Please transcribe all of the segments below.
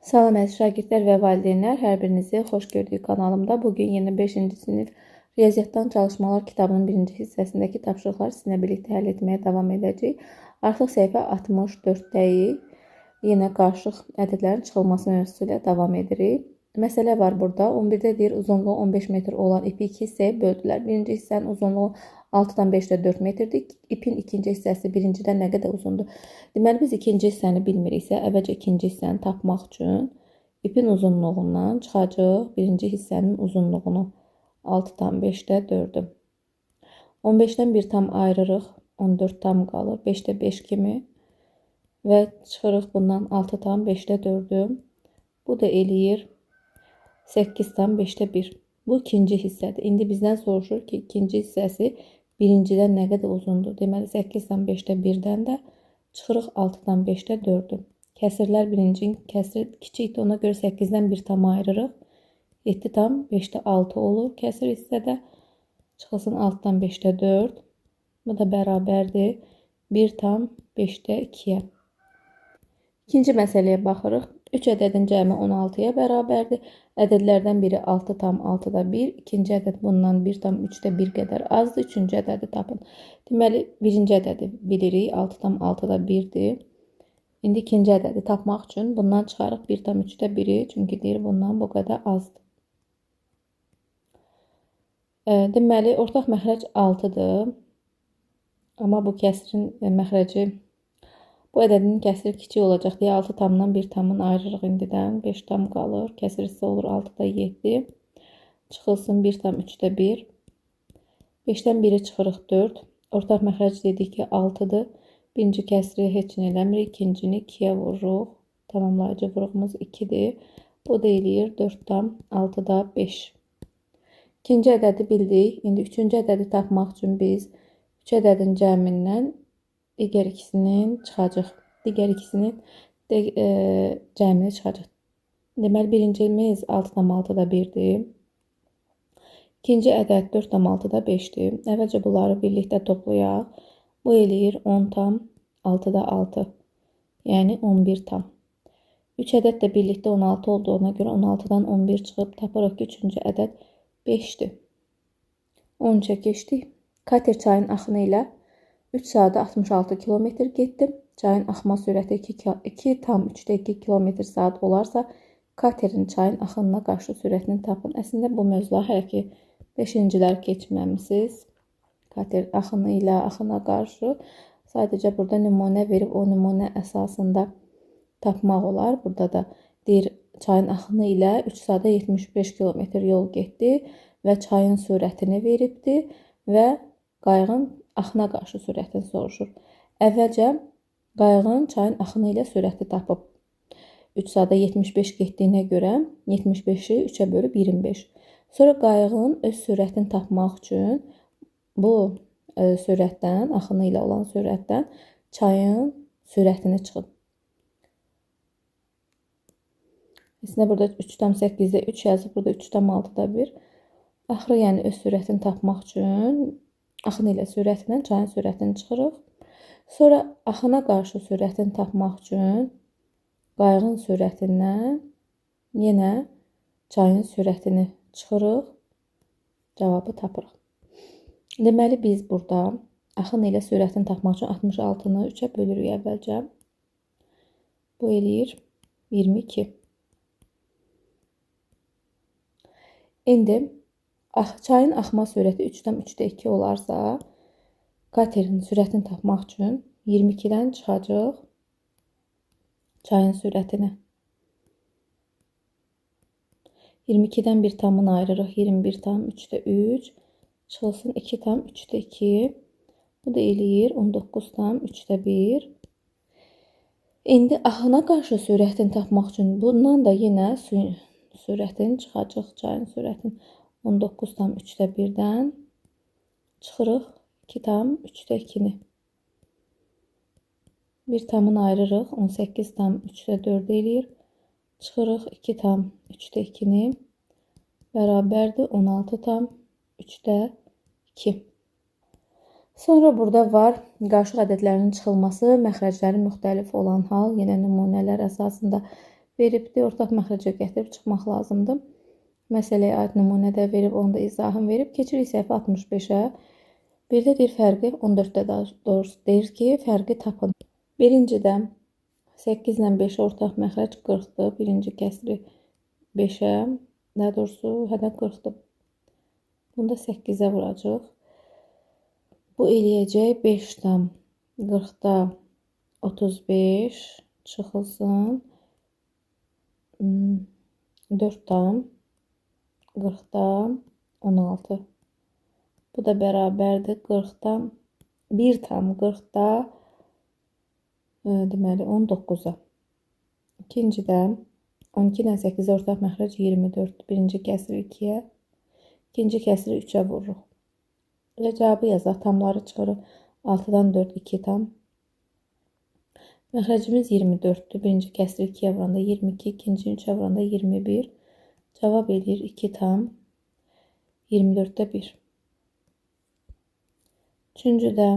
Salam əziz şagirdlər və valideynlər, hər birinizi xoş gördük kanalımda. Bugün yeni 5-ci sinif Riyaziyyatdan Çalışmalar kitabının 1-ci hissəsindəki tapşırıqları sizinlə birlikdə həll etməyə davam edəcəyik. Artıq səhifə 64-dəyik. Yenə qarışıq ədədlərin çıxılması mövzusu ilə davam edirik. Məsələ var burada. 11-də deyir, uzunluğu 15 metr olan ipi 2 hissəyə böldülər. Birinci hissənin uzunluğu 6-dan 5-də 4 metrdir. İpin ikinci hissəsi birincidən nə qədər uzundur? Deməli, biz ikinci hissəni bilmiriksə, əvvəlcə ikinci hissəni tapmaq üçün ipin uzunluğundan çıxacaq birinci hissənin uzunluğunu 6-dan 5-də 4-ü. 15-dən 1 tam ayırırıq, 14 tam qalır, 5-də 5 kimi və çıxırıq bundan 6 tam 5-də 4-ü. Bu da eləyir 8 tam 5-də 1. Bu ikinci hissədir. İndi bizdən soruşur ki, ikinci hissəsi birincidən nə qədər uzundur? Deməli, 8 tam 5-də 1-dən də çıxırıq 6-dan 5-də 4-ü. Kəsirlər birincinin kəsiri kiçikdir. Ona görə 8-dən 1 tam ayırırıq. 7 tam 5-də 6 olur. Kəsir hissədə çıxılsın 6-dan 5-də 4. Bu da bərabərdir 1 tam 5-də 2-yə. İkinci məsələyə baxırıq. 3 ədədin cəmi 16-ya bərabərdir. Ədədlərdən biri 6 tam 6-da 1. İkinci ədəd bundan 1 tam 3-də 1 qədər azdır. Üçüncü ədədi tapın. Deməli, birinci ədədi bilirik. 6 tam 6-da 1-dir. İndi ikinci ədədi tapmaq üçün bundan çıxarıq 1 tam 3-də 1-i. Çünki deyir, bundan bu qədər azdır. Deməli, ortaq məxrəc 6-dır. Amma bu kəsirin məxrəci, bu ədədin kəsiri kiçik olacaq deyə 6 tamdan 1 tamın ayırırıq indidən. 5 tam qalır. Kəsir hissə olur 6-da 7. Çıxılsın 1 tam 3-də 1. 5-dən 1-i çıxırıq 4. Ortaq məxrəc dedik ki 6-dır. Birinci kəsiri heç nə eləmirik. İkincini 2-yə vururuq. Tamamlayıcı vuruğumuz 2-dir. Bu da eləyir 4 tam 6-da 5. İkinci ədədi bildik. İndi üçüncü ədədi tapmaq üçün biz 3 ədədin cəmindən digər ikisinin çıxacaq. Digər ikisinin cəmini çıxacaq. Deməli, birincimiz 6 tam 6-da 1-dir. İkinci ədəd 4 tam 6-da 5-dir. Əvvəlcə bunları birlikdə toplayaq. Bu eləyir 10 tam 6-da 6. Yəni 11 tam. 3 ədəd də birlikdə 16 olduğuna görə 16-dan 11 çıxıb tapırıq ki, üçüncü ədəd 5-dir. 13-ə keçdik. Kater çayın axını ilə 3 saatda 66 km getdim. Çayın axma sürəti 2 tam 3-də 2 km saat olarsa, katerin çayın axınına qarşı sürətini tapın. Əslində bu mövzular hələ ki 5-cilər keçməmisiniz. Kater axını ilə axına qarşı sadəcə burada nümunə verib o nümunə əsasında tapmaq olar. Burada da deyir, çayın axını ilə 3 saatda 75 km yol getdi və çayın sürətini veribdi və qayığın axına qarşı sürətini soruşur. Əvvəlcə qayığın çayın axını ilə sürəti tapıb. 3 saatda 75 getdiyinə görə 75-i 3-ə bölüb 25. Sonra qayığın öz sürətini tapmaq üçün bu sürətdən, axını ilə olan sürətdən çayın sürətini çıxıb. Əslində burada 3,8-də 3 yazıb, burada 3,6-da 1. Axırı yəni öz sürətini tapmaq üçün axını ilə sürətindən çayın sürətini çıxırıq. Sonra axına qarşı sürətini tapmaq üçün qayığın sürətindən yenə çayın sürətini çıxırıq. Cavabı tapırıq. Deməli, biz burada axın ilə sürətini tapmaq üçün 66-nı 3-ə bölürük əvvəlcə. Bu eləyir 22. İndi çayın axma sürəti 3-dən 3-də 2 olarsa, katerin sürətini tapmaq üçün 22-dən çıxacaq çayın sürətini. 22-dən 1 tamını ayırırıq. 21 tam 3-də 3. Çıxılsın 2 tam 3-də 2. Bu da eləyir 19 tam 3-də 1. İndi axına qarşı sürətini tapmaq üçün bundan da yenə sürətin çıxacaq çayın sürətini. 19 tam 3-də 1-dən çıxırıq 2 tam 3-də 2-ni. 1 tamını ayırırıq. 18 tam 3-də 4 eləyir. Çıxırıq 2 tam 3-də 2-ni. Bərabərdir 16 tam 3-də 2. Sonra burada var qarışıq ədədlərin çıxılması, məxrəclərin müxtəlif olan hal, yenə nümunələr əsasında veribdir. Ortaq məxrəcə gətirib çıxmaq lazımdır. Məsələyə aid nümunə də verib, onda izahım verib. Keçirik səhifə 65-ə. Bir də deyir fərqi 14-də daha doğrusu deyir ki, fərqi tapın. Birincidə 8 ilə 5 ortaq məxrəc 40-dır. Birinci kəsri 5-ə, daha doğrusu hədə 40-dır. Bunda 8-ə vuracaq. Bu eləyəcək 5 tam 40-da 35 çıxılsın. 4 tam 40-da 16. Bu da bərabərdir 40-da 1 tam 40-da deməli 19-a. İkincidə 12-dən 8-ə ortaq məxrəc 24. Birinci kəsri 2-yə, ikinci kəsri 3-ə vururuq. Və cavabı yazaq. Tamları çıxırıq. 6-dan 4 2 tam. Məxrəcimiz 24-dür. Birinci kəsri 2-yə vuranda 22, ikinci 3-ə vuranda 21. Cavab edir 2 tam 24-də 1. Üçüncüdə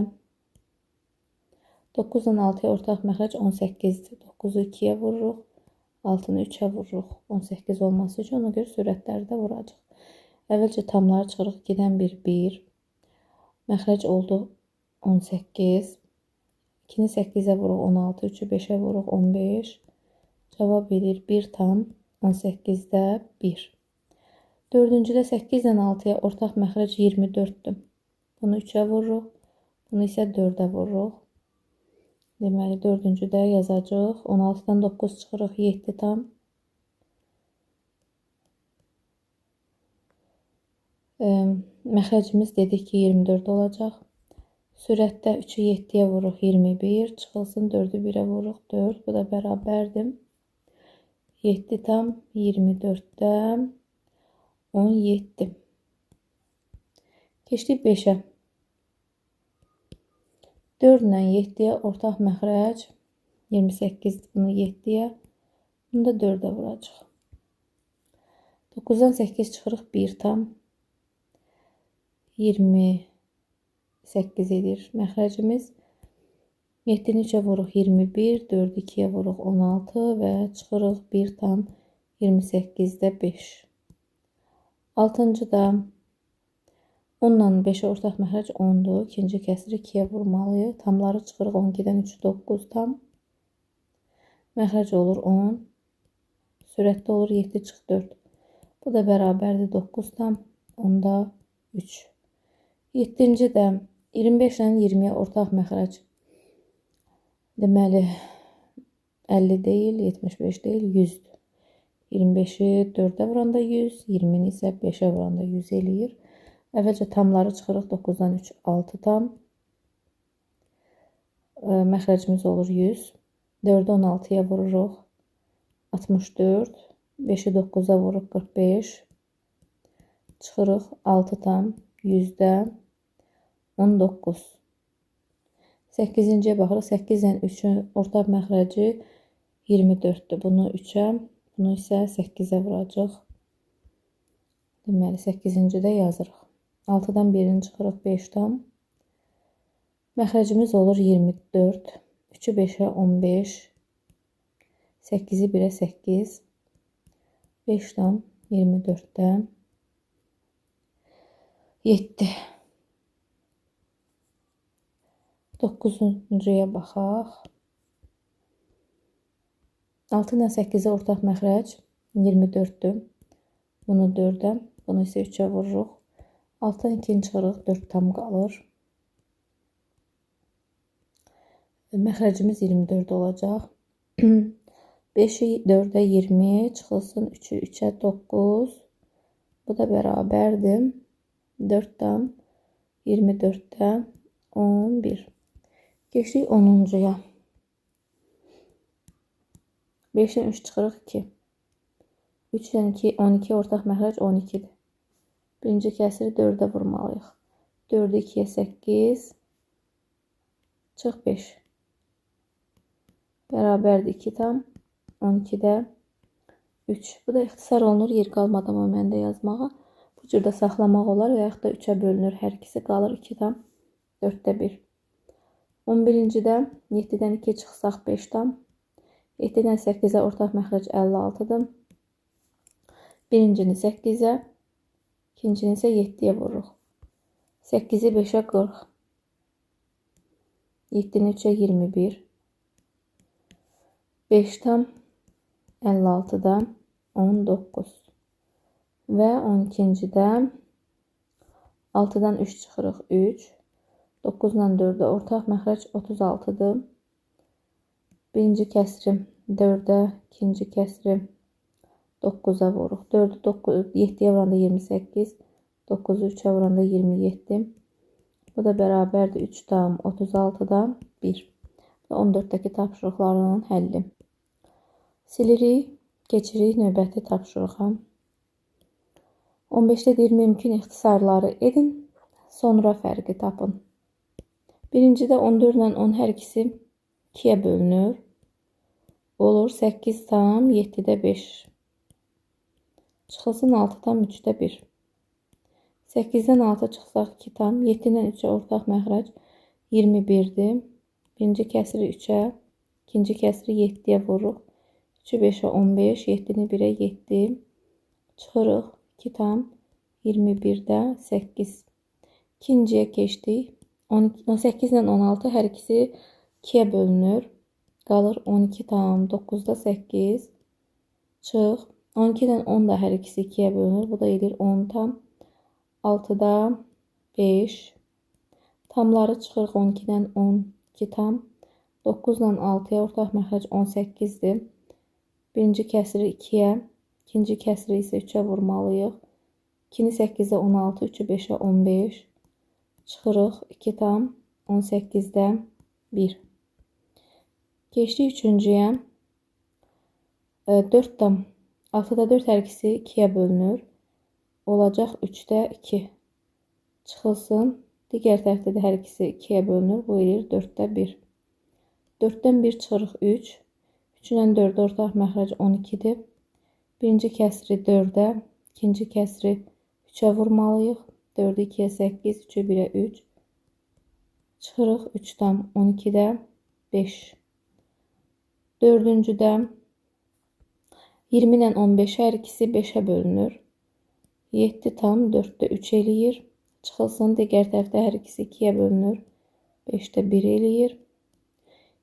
9-dan 6-ya ortaq məxrəc 18-dir. 9-u 2-yə vururuq. 6-nı 3-ə vururuq. 18 olması üçün ona görə sürətləri də vuracaq. Əvvəlcə tamları çıxırıq. 2-dən 1 1. Məxrəc oldu 18. 2-ni 8-ə vuruq 16. 3-ü 5-ə vuruq 15. Cavab edir 1 tam 18-də 1. Dördüncüdə 8-dən 6-ya ortaq məxrəc 24-dür. Bunu 3-ə vururuq. Bunu isə 4-ə vururuq. Deməli, dördüncüdə yazacaq. 16-dan 9 çıxırıq 7 tam. Məxrəcimiz dedik ki 24 olacaq. Sürətdə 3-ü 7-yə vururuq 21. Çıxılsın 4-ü 1-ə vururuq 4. Bu da bərabərdir. 7 tam 24-də 17. Keçdik 5-ə. 4 ilə 7-yə ortaq məxrəc 28. Bunu 7-yə, bunu da 4-ə vuracaq. 9-dan 8 çıxırıq 1 tam 28 edir məxrəcimiz. 7-ni 3-ə vuruq 21, 4-ü 2-yə vuruq 16 və çıxırıq 1 tam 28-də 5. 6-cıda 10 ilə 5-ə ortaq məxrəc 10-dur. İkinci kəsri 2-yə vurmalıyıq. Tamları çıxırıq 12-dən 3 9 tam. Məxrəc olur 10. Sürətdə olur 7 çıx 4. Bu da bərabərdir 9 tam 10-da 3. 7-ci də 25 ilə 20-yə ortaq məxrəc. Deməli 50 deyil, 75 deyil, 100-dür. 25-i 4-ə vuranda 100, 20-ni isə 5-ə vuranda 100 eləyir. Əvvəlcə tamları çıxırıq 9-dan 3 6 tam. Məxrəcimiz olur 100. 4-ü 16-ya vururuq 64. 5-i 9-a vururuq 45. Çıxırıq 6 tam 100-də 19. 8-ciyə baxırıq. 8-dən 3-ün ortaq məxrəci 24-dür. Bunu 3-ə, bunu isə 8-ə vuracaq. Deməli 8-cidə yazırıq. 6-dan 1-ni çıxırıq 5 tam. Məxrəcimiz olur 24. 3-ü 5-ə 15. 8-i 1-ə 8. 5 tam 24-də 7. 9-cuya baxaq. 6 ilə 8-ə ortaq məxrəc 24-dür. Bunu 4-ə, bunu isə 3-ə vururuq. 6-dan 2-ni çıxırıq, 4 tam qalır. Məxrəcimiz 24 olacaq. 5-i 4-ə 20, çıxılsın 3-ü 3-ə 9. Bu da bərabərdir 4 tam 24-də 11. Keçdik 10-cuya. 5-dən 3 çıxırıq 2. 3-dən 2, 12 ortaq məxrəc 12-dir. Birinci kəsiri 4-ə vurmalıyıq. 4-ü 2-yə 8. Çıx 5. Bərabərdir 2 tam 12-də 3. Bu da ixtisar olunur yer qalmadan o məndə yazmağa. Bu cürdə saxlamaq olar və yaxud da 3-ə bölünür. Hər ikisi qalır 2 tam 4-də 1. 11-cidə 7-dən 2 çıxsaq 5 tam. 7-dən 8-ə ortaq məxrəc 56-dır. Birincini 8-ə, ikincini isə 7-yə vururuq. 8-i 5-ə 40. 7-ni 3-ə 21. 5 tam 56-dan 19. Və 12-cidə 6-dan 3 çıxırıq 3. 9-dan 4-ə ortaq məxrəc 36-dır. Birinci kəsri 4-ə, ikinci kəsri 9-a vururuq. 4-ü 7-yə vuranda 28, 9-u 3-ə vuranda 27. Bu da bərabərdir 3 tam 36-dan 1. 14-dəki tapşırıqların həlli. Silirik, keçirik növbəti tapşırığa. 15-də deyir, mümkün ixtisarları edin, sonra fərqi tapın. Birincidə 14 ilə 10 hər ikisi 2-yə bölünür. Olur 8 tam 7-də 5. Çıxılsın 6 tam 3-də 1. 8-dən 6 çıxsaq 2 tam, 7-dən 3-ə ortaq məxrəc 21-dir. Birinci kəsri 3-ə, ikinci kəsri 7-yə vururuq. 3-ü 5-ə 15, 7-ni 1-ə 7. Çıxırıq 2 tam 21-də 8. İkinciyə keçdik. 18 ilə 16 hər ikisi 2-yə bölünür. Qalır 12 tam 9-da 8. Çıx. 12 ilə 10 da hər ikisi 2-yə bölünür. Bu da edir 10 tam 6-da 5. Tamları çıxırıq 12-dən 12 tam. 9 ilə 6-ya ortaq məxrəc 18-dir. Birinci kəsri 2-yə, ikinci kəsri isə 3-ə vurmalıyıq. 2-ni 8-də 16, 3-ü 5-ə 15. Çıxırıq 2 tam 18-də 1. Keçdik üçüncüyə. 4 tam 6-da 4 hər ikisi 2-yə bölünür. Olacaq 3-də 2. Çıxılsın. Digər tərəfdə də hər ikisi 2-yə bölünür. Bu edir 4-də 1. 4-dən 1 çıxırıq 3. 3 ilə 4 ortaq məxrəc 12-dir. Birinci kəsri 4-ə, ikinci kəsri 3-ə vurmalıyıq. 4-ü 2-yə 8, 3-ü 1-ə 3. Çıxırıq 3 tam 12-də 5. Dördüncüdə 20 ilə 15 hər ikisi 5-ə bölünür. 7 tam 4-də 3 eləyir. Çıxılsın, digər tərəfdə hər ikisi 2-yə bölünür. 5-də 1 eləyir.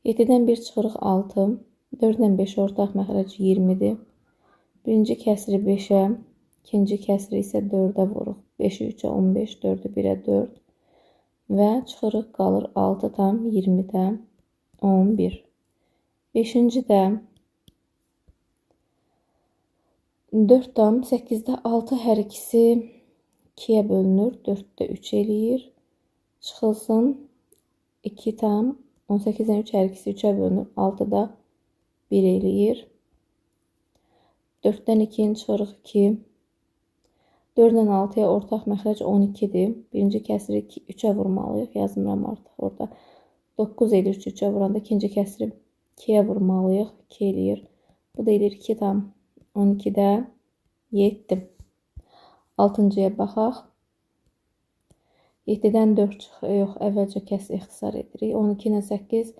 7-dən 1 çıxırıq 6. 4 ilə 5 ortaq məxrəc 20-dir. Birinci kəsri 5-ə, ikinci kəsri isə 4-ə vuruq. 5-i 3-ə 15, 4-ü 1-ə 4. Və çıxırıq, qalır 6 tam 20-də 11. 5-ci-də 4 tam 8-də 6 hər ikisi 2-yə bölünür. 4-də 3 eləyir. Çıxılsın 2 tam 18-dən 3 hər ikisi 3-ə bölünür. 6-da 1 eləyir. 4-dən 2-ni çıxırıq 2. 4-dən 6-ya ortaq məxrəc 12-dir. Birinci kəsri 3-ə vurmalıyıq. Yazmıram artıq orada. 9 edir 3-ə vuranda. İkinci kəsri 2-yə vurmalıyıq. 2 eləyir. Bu da edir 2 tam 12-də 7. 6-cıya baxaq. 7-dən 4 çıxır. Yox, əvvəlcə kəsri ixtisar edirik. 12 ilə 8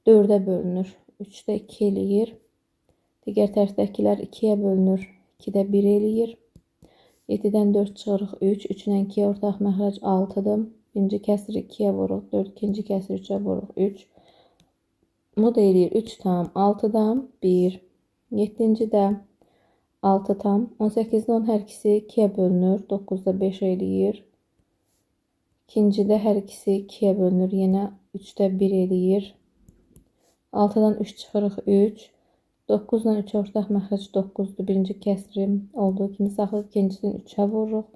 4-ə bölünür. 3-də 2 eləyir. Digər tərəfdəkilər 2-yə bölünür. 2-də 1 eləyir. 7-dən 4 çıxırıq 3. 3 ilə 2-yə ortaq məxrəc 6-dır. Birinci kəsri 2-yə vururuq. 4, ikinci kəsri 3-ə vururuq. 3. Bu da eləyir 3 tam 6-dan 1. 7-ci-də 6 tam 18-də 10 hər ikisi 2-yə bölünür. 9-da 5 eləyir. İkincidə hər ikisi 2-yə bölünür. Yenə 3-də 1 eləyir. 6-dan 3 çıxırıq 3. 9-dan 3 ortaq məxrəc 9-dur. Birinci kəsri olduğu kimi saxlayıb ikinciden 3-ə vururuq.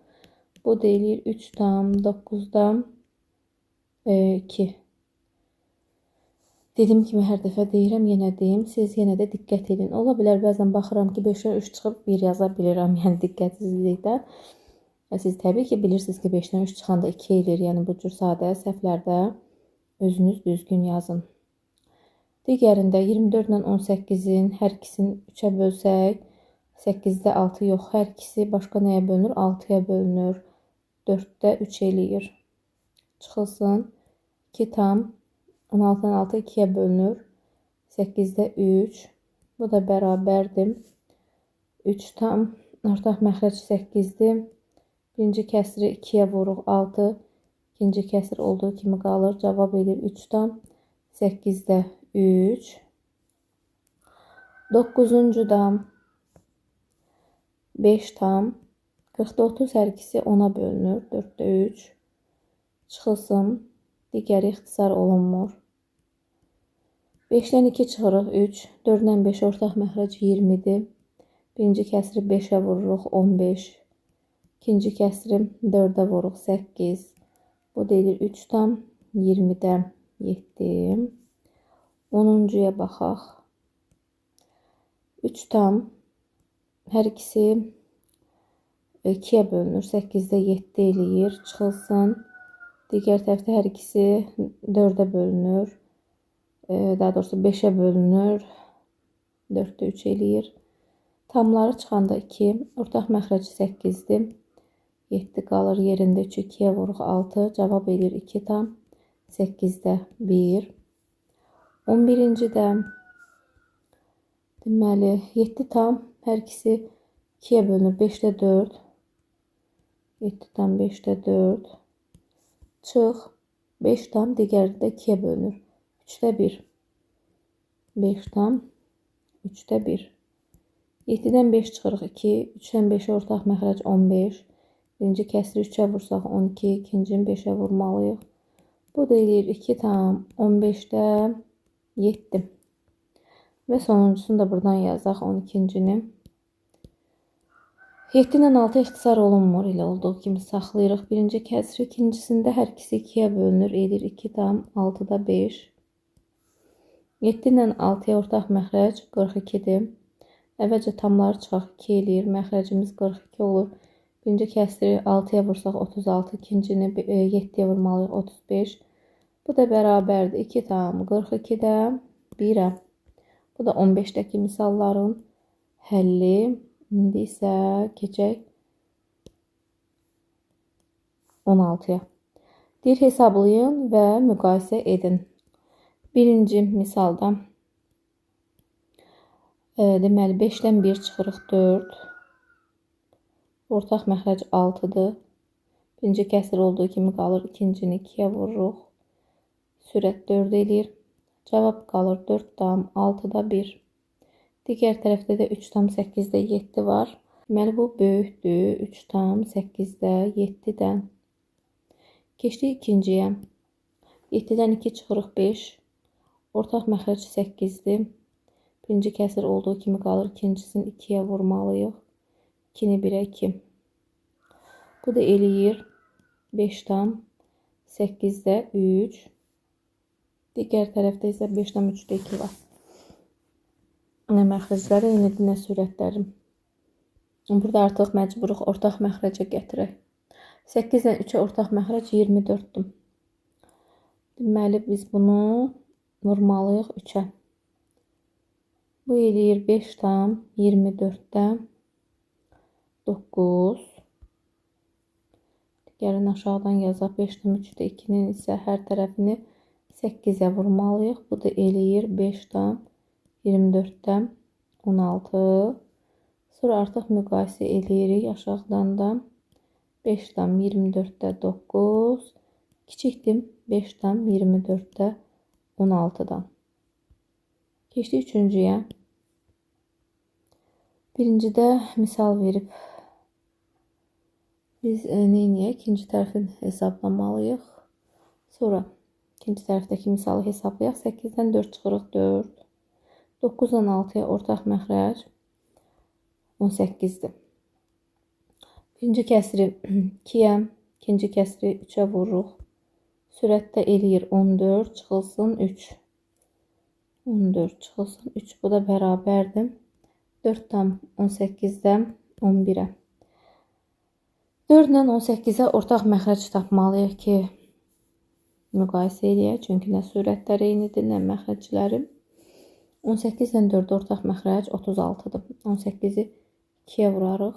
Bu da eləyir 3 tam 9-dan 2. Dediyim kimi hər dəfə deyirəm, yenə deyim. Siz yenə də diqqət edin. Ola bilər bəzən baxıram ki 5-ə 3 çıxıb 1 yaza bilirəm. Yəni diqqətsizlikdə. Siz təbii ki bilirsiniz ki 5-dən 3 çıxanda 2 eləyir. Yəni bu cür sadə səhvlərdə özünüz düzgün yazın. Digərində 24 ilə 18-in hər ikisini 3-ə bölsək, 8-də 6 yox, hər ikisi başqa nəyə bölünür? 6-ya bölünür. 4-də 3 eləyir. Çıxılsın. 2 tam 16-dan 6 2-yə bölünür. 8-də 3. Bu da bərabərdir. 3 tam ortaq məxrəc 8-dir. Birinci kəsri 2-yə vuruq 6. İkinci kəsir olduğu kimi qalır. Cavab edir 3 tam 8-də 3. 9-cu da 5 tam 40'da 30 hər ikisi 10'a bölünür. 4'də 3 çıxılsın. Digəri ixtisar olunmur. 5'dən 2 çıxırıq 3. 4'dən 5 ortaq məxrəc 20'dir. Birinci kəsiri 5'ə vururuq 15. İkinci kəsiri 4'ə vururuq 8. Bu deyilir 3 tam 20'də 7. 10'uncuya baxaq. 3 tam hər ikisi 2'yə bölünür. 8'də 7 eləyir. Çıxılsın. Digər tərəfdə hər ikisi 4'ə bölünür. Daha doğrusu 5'ə bölünür. 4'də 3 eləyir. Tamları çıxanda 2. Ortaq məxrəci 8'dir. 7 qalır yerində 3 2'yə vuruq 6. Cavab edir 2 tam 8'də 1. 11-ci də deməli 7 tam hər ikisi 2'yə bölünür. 5'də 4. 7 tam 5'də 4. Çıx. 5 tam digəri də 2'yə bölünür. 3'də 1. 5 tam 3'də 1. 7'dən 5 çıxırıq 2. 3'dən 5'ə ortaq məxrəc 15. Birinci kəsiri 3'ə vursaq 12. İkincini 5'ə vurmalıyıq. Bu da eləyir 2 tam 15'də 7. Və sonuncusunu da buradan yazaq 12-cini. 7 ilə 6 ixtisar olunmur. Elə olduğu kimi saxlayırıq. Birinci kəsir ikincisində hər ikisi 2'yə bölünür. Edir 2 tam 6'da 5. 7 ilə 6'ya ortaq məxrəc 42'dir. Əvvəlcə tamları çıxaq 2 eləyir. Məxrəcimiz 42 olur. Birinci kəsiri 6'ya vursaq 36. İkincini 7'yə vurmalıyıq 35. Bu da bərabərdir. 2 tam 42'də 1'ə. Bu da 15'dəki misalların həlli. İndi isə keçək 16'ya. Deyir hesablayın və müqayisə edin. Birinci misalda deməli 5'dən 1 çıxırıq 4. Ortaq məxrəc 6'dır. Birinci kəsir olduğu kimi qalır. İkincini 2'yə vururuq. Sürət 4 eləyir. Cavab qalır 4 tam 6'da 1. Digər tərəfdə də 3 tam 8'də 7 var. Deməli bu böyükdür. 3 tam 8'də 7'dən. Keçdik ikinciyə. 7'dən 2 çıxırıq 5. Ortaq məxrəc 8'dir. Birinci kəsir olduğu kimi qalır. İkincisini 2'yə vurmalıyıq. 2'ni 1'ə 2. Bu da eləyir 5 tam 8'də 3. Digər tərəfdə isə 5 tam 3'də 2 var. Nə məxrəcləri, eynidir, nə sürətləri. Burada artıq məcburuq ortaq məxrəcə gətirək. 8-dən 3'ə ortaq məxrəc 24'dür. Deməli biz bunu vurmalıyıq 3'ə. Bu eləyir 5 tam 24'də 9. Digərini aşağıdan yazaq. 5 tam 3'də 2'nin isə hər tərəfini 8'ə vurmalıyıq. Bu da eləyir 5 tam 24'də 16. Sonra artıq müqayisə eləyirik. Aşağıdan da 5 tam 24'də 9. Kiçikdir 5 tam 24'də 16'dan. Keçdik üçüncüyə. Birincidə misal verib. Biz neyiniyək? İkinci tərəfini hesablamalıyıq. Sonra ikinci tərəfdəki misalı hesablayaq. 8'dən 4 çıxırıq 4. 9'dan 6'ya ortaq məxrəc 18'dir. Birinci kəsiri 2'yə, ikinci kəsiri 3'ə vururuq. Sürətdə eləyir 14, çıxılsın 3. 14 çıxılsın 3. Bu da bərabərdir. 4 tam 18'dən 11'ə. 4 ilə 18'ə ortaq məxrəc tapmalıyıq ki, müqayisə eləyək. Çünki nə sürətləri eynidir, nə məxrəcləri. 18'dən 4 ortaq məxrəc 36'dır. 18'i 2'yə vurarıq.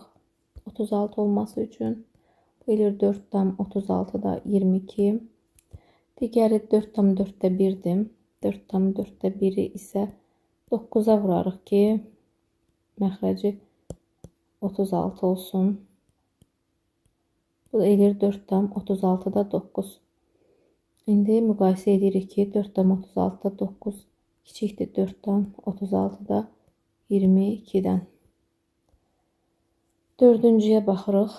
36 olması üçün. Bu eləyir 4 tam 36'da 22. Digəri 4 tam 4'də 1'dir. 4 tam 4'də 1'i isə 9'a vurarıq ki, məxrəci 36 olsun. Bu da edir 4,36'da 9. İndi müqayisə edirik ki, 4,36'da 9 kiçikdir 4,36'da 22'dən. Dördüncüyə baxırıq.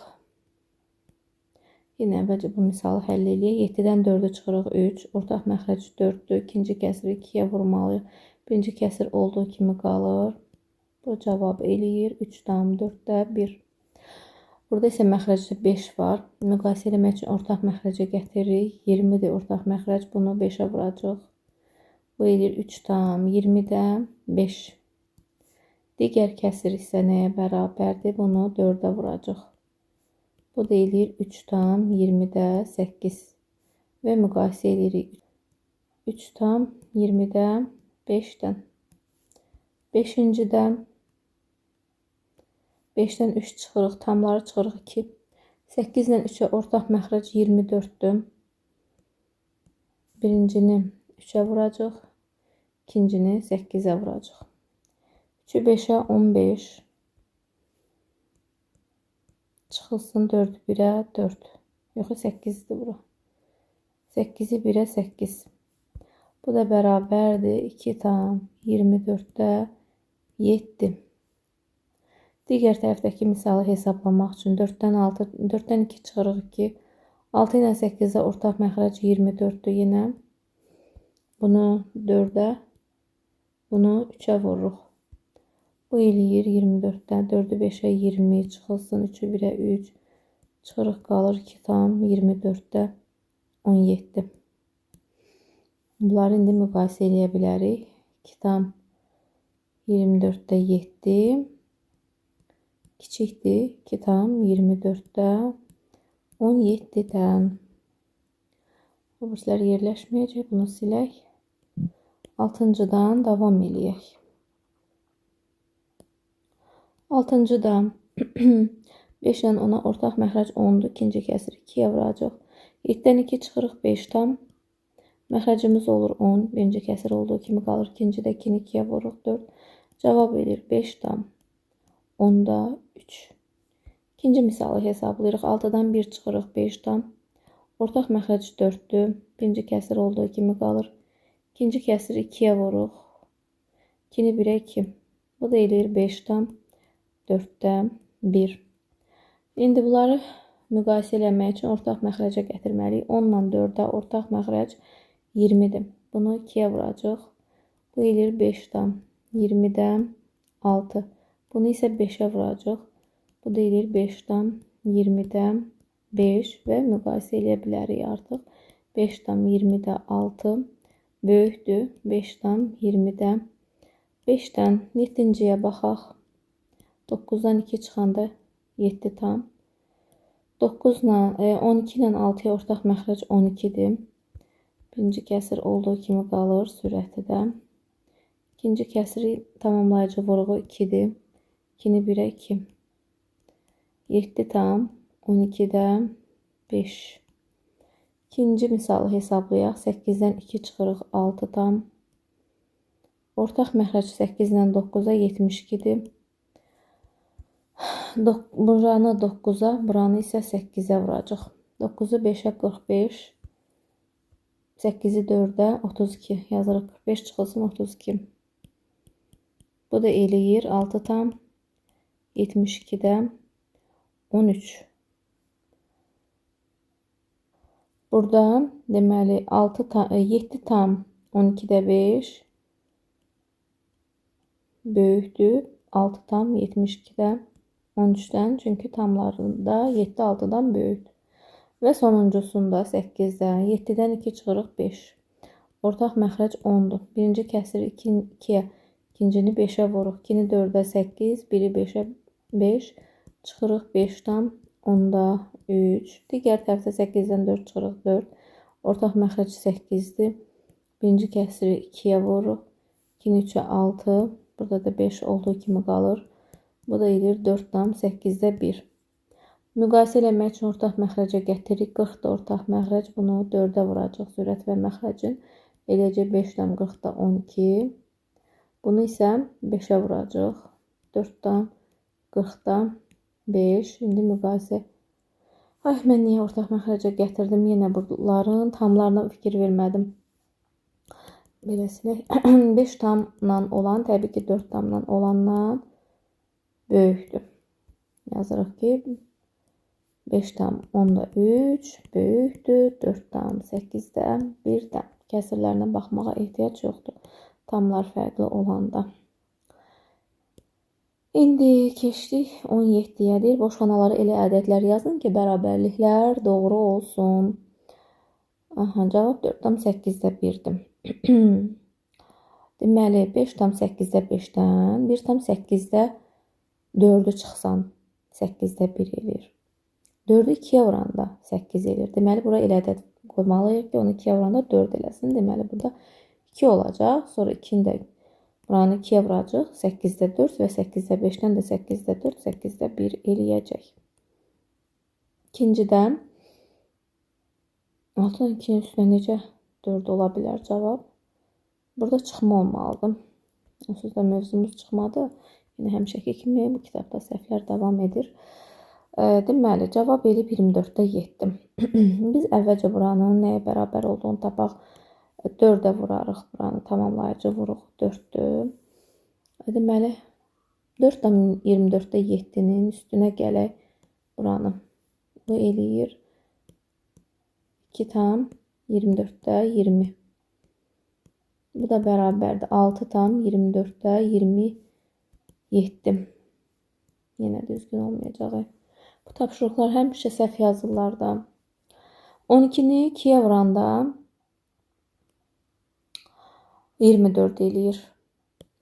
Yine əvvəlcə bu misalı həll eləyək. 7'dən 4'ü çıxırıq 3. Ortaq məxrəc 4'dür. İkinci kəsiri 2'yə vurmalıyıq. Birinci kəsir olduğu kimi qalır. Bu cavab eləyir 3,4'də 1. Burada isə məxrəcdə 5 var. Müqayisə eləmək üçün ortaq məxrəcə gətiririk. 20'dir ortaq məxrəc. Bunu 5'ə vuracaq. Bu eləyir 3,20'də 5. Digər kəsir isə nəyə bərabərdir? Bunu 4'ə vuracaq. Bu da eləyir 3,20'də 8. Və müqayisə edirik. 3,20'də 5'dən. 5-cidən 5'dən 3 çıxırıq. Tamları çıxırıq 2. 8 ilə 3'ə ortaq məxrəc 24'dür. Birincini 3'ə vuracaq. İkincini 8'ə vuracaq. 3'ü 5'ə 15. Çıxılsın 4'ü 1'ə 4. Yox 8'dir bura. 8'i 1'ə 8. Bu da bərabərdir 2,24'də 7. Digər tərəfdəki misalı hesablamaq üçün 4'dən 2 çıxırıq 2. 6 ilə 8'də ortaq məxrəc 24'dür yenə. Bunu 4'ə, bunu 3'ə vururuq. Bu eləyir 24'dən 4'ü 5'ə 20 çıxılsın 3'ü 1'ə 3. Çıxırıq qalır 2,24'də 17. Bunları indi müqayisə eləyə bilərik. 2,24'də 7 kiçikdir 2,24'də 17'dən. Bu birislər yerləşməyəcək. Bunu silək. 6-cıdan davam eləyək. 6-cıda 5 ilə 10'a ortaq məxrəc 10'dur. İkinci kəsir 2'yə vuracaq. 7'dən 2 çıxırıq 5 tam. Məxrəcimiz olur 10. Birinci kəsir olduğu kimi qalır. İkincidə 2'ni 2'yə vururuq 4. Cavab edir 5 tam 10'da 3. İkinci misalı hesablayırıq. 6'dan 1 çıxırıq 5 tam. Ortaq məxrəc 4'dür. Birinci kəsir olduğu kimi qalır. İkinci kəsiri 2'yə vururuq. 2'ni 1'ə 2. Bu da eləyir 5 tam 4'də 1. İndi bunları müqayisə eləmək üçün ortaq məxrəcə gətirməliyik. 10 ilə 4'ə ortaq məxrəc 20'dir. Bunu 2'yə vuracaq. Bu eləyir 5 tam 20'də 6. Bunu isə 5'ə vuracaq. Bu da eləyir 5 tam 20'də 5 və müqayisə eləyə bilərik artıq. 5 tam 20'də 6 böyükdür 5 tam 20'də 5'dən 7-ciyə baxaq. 9'dan 2 çıxanda 7 tam. 9 ilə 12 ilə 6'ya ortaq məxrəc 12'dir. Birinci kəsir olduğu kimi qalır sürətidə. İkinci kəsiri tamamlayıcı vuruğu 2'dir. 2'ni 1'ə 2. 7 tam 12'də 5. İkinci misalı hesablayaq. 8'dən 2 çıxırıq 6 tam. Ortaq məxrəc 8 ilə 9'a 72'dir. Buranı 9'a, buranı isə 8'ə vuracaq. 9'u 5'ə 45. 8'i 4'ə 32. Yazırıq 45 çıxılsın 32. Bu da eləyir 6 tam 72'də 13. Burada deməli 7 tam 12'də 5 böyükdür 6 tam 72'də 13'dən. Çünki tamlarında 7 6'dan böyükdür. Və sonuncusunda 8'dən 7'dən 2 çıxırıq 5. Ortaq məxrəc 10'dur. Birinci kəsir 2'yə, ikincini 5'ə vuruq. 2'ni 4'ə 8, 1'i 5'ə 5. Çıxırıq 5 tam 10'da 3. Digər tərəfdə 8'dən 4 çıxırıq 4. Ortaq məxrəc 8'dir. Birinci kəsiri 2'yə vururuq. 2'ni 3'ə 6. Burada da 5 olduğu kimi qalır. Bu da edir 4 tam 8'də 1. Müqayisə eləmək üçün ortaq məxrəcə gətiririk. 40 da ortaq məxrəc. Bunu 4'ə vuracaq sürət və məxrəcin. Eləcə 5 tam 40'da 12. Bunu isə 5-ə vuracaq. 4-dan 40-dan 5. İndi müqayisə. Ay, mən niyə ortaq məxrəcə gətirdim? Yenə bunların tamlarına fikir vermədim. Beləsini 5 tamla olan təbii ki 4 tamla olandan böyükdür. Yazırıq ki 5 tam 10-da 3 böyükdür. 4 tam 8-də 1-dən. Kəsirlərinə baxmağa ehtiyac yoxdur. Tamlar fərqli olanda. İndi keçdik 17-yədir. Boş xanalara elə ədədlər yazın ki, bərabərliklər doğru olsun. Aha, cavab 4 tam 8-də 1-dir. Deməli 5 tam 8-də 5-dən 1 tam 8-də 4-ü çıxsan 8-də 1 edir. 4-ü 2-yə vuranda 8 edir. Deməli bura elə ədəd qoymalıyıq ki, onu 2-yə vuranda 4 eləsin. Deməli burada 2 olacaq. Sonra 2-ni də buranı 2-yə vuracaq. 8-də 4 və 8-də 5-dən də 8-də 4, 8-də 1 eləyəcək. İkincidən 6-dan 2-nin üstünə necə 4 ola bilər cavab? Burada çıxma olmalıdır. Onsuz da mövzumuz çıxmadı. Yine həmişəki kimi bu kitabda səhvlər davam edir. Deməli, cavab elib 24-də 7. Biz əvvəlcə buranın nəyə bərabər olduğunu tapaq. 4-ə vurarıq. Buranı tamamlayıcı vuruq 4-dür. Deməli, 4 tam 24-də 7-nin üstünə gələk buranı. Bu eləyir 2 tam 24-də 20. Bu da bərabərdir. 6 tam 24-də 27. Yenə düzgün olmayacaq. Bu tapşırıqlar həmişə səhv yazırlar da. 12-ni 2-yə vuranda 24 eləyir.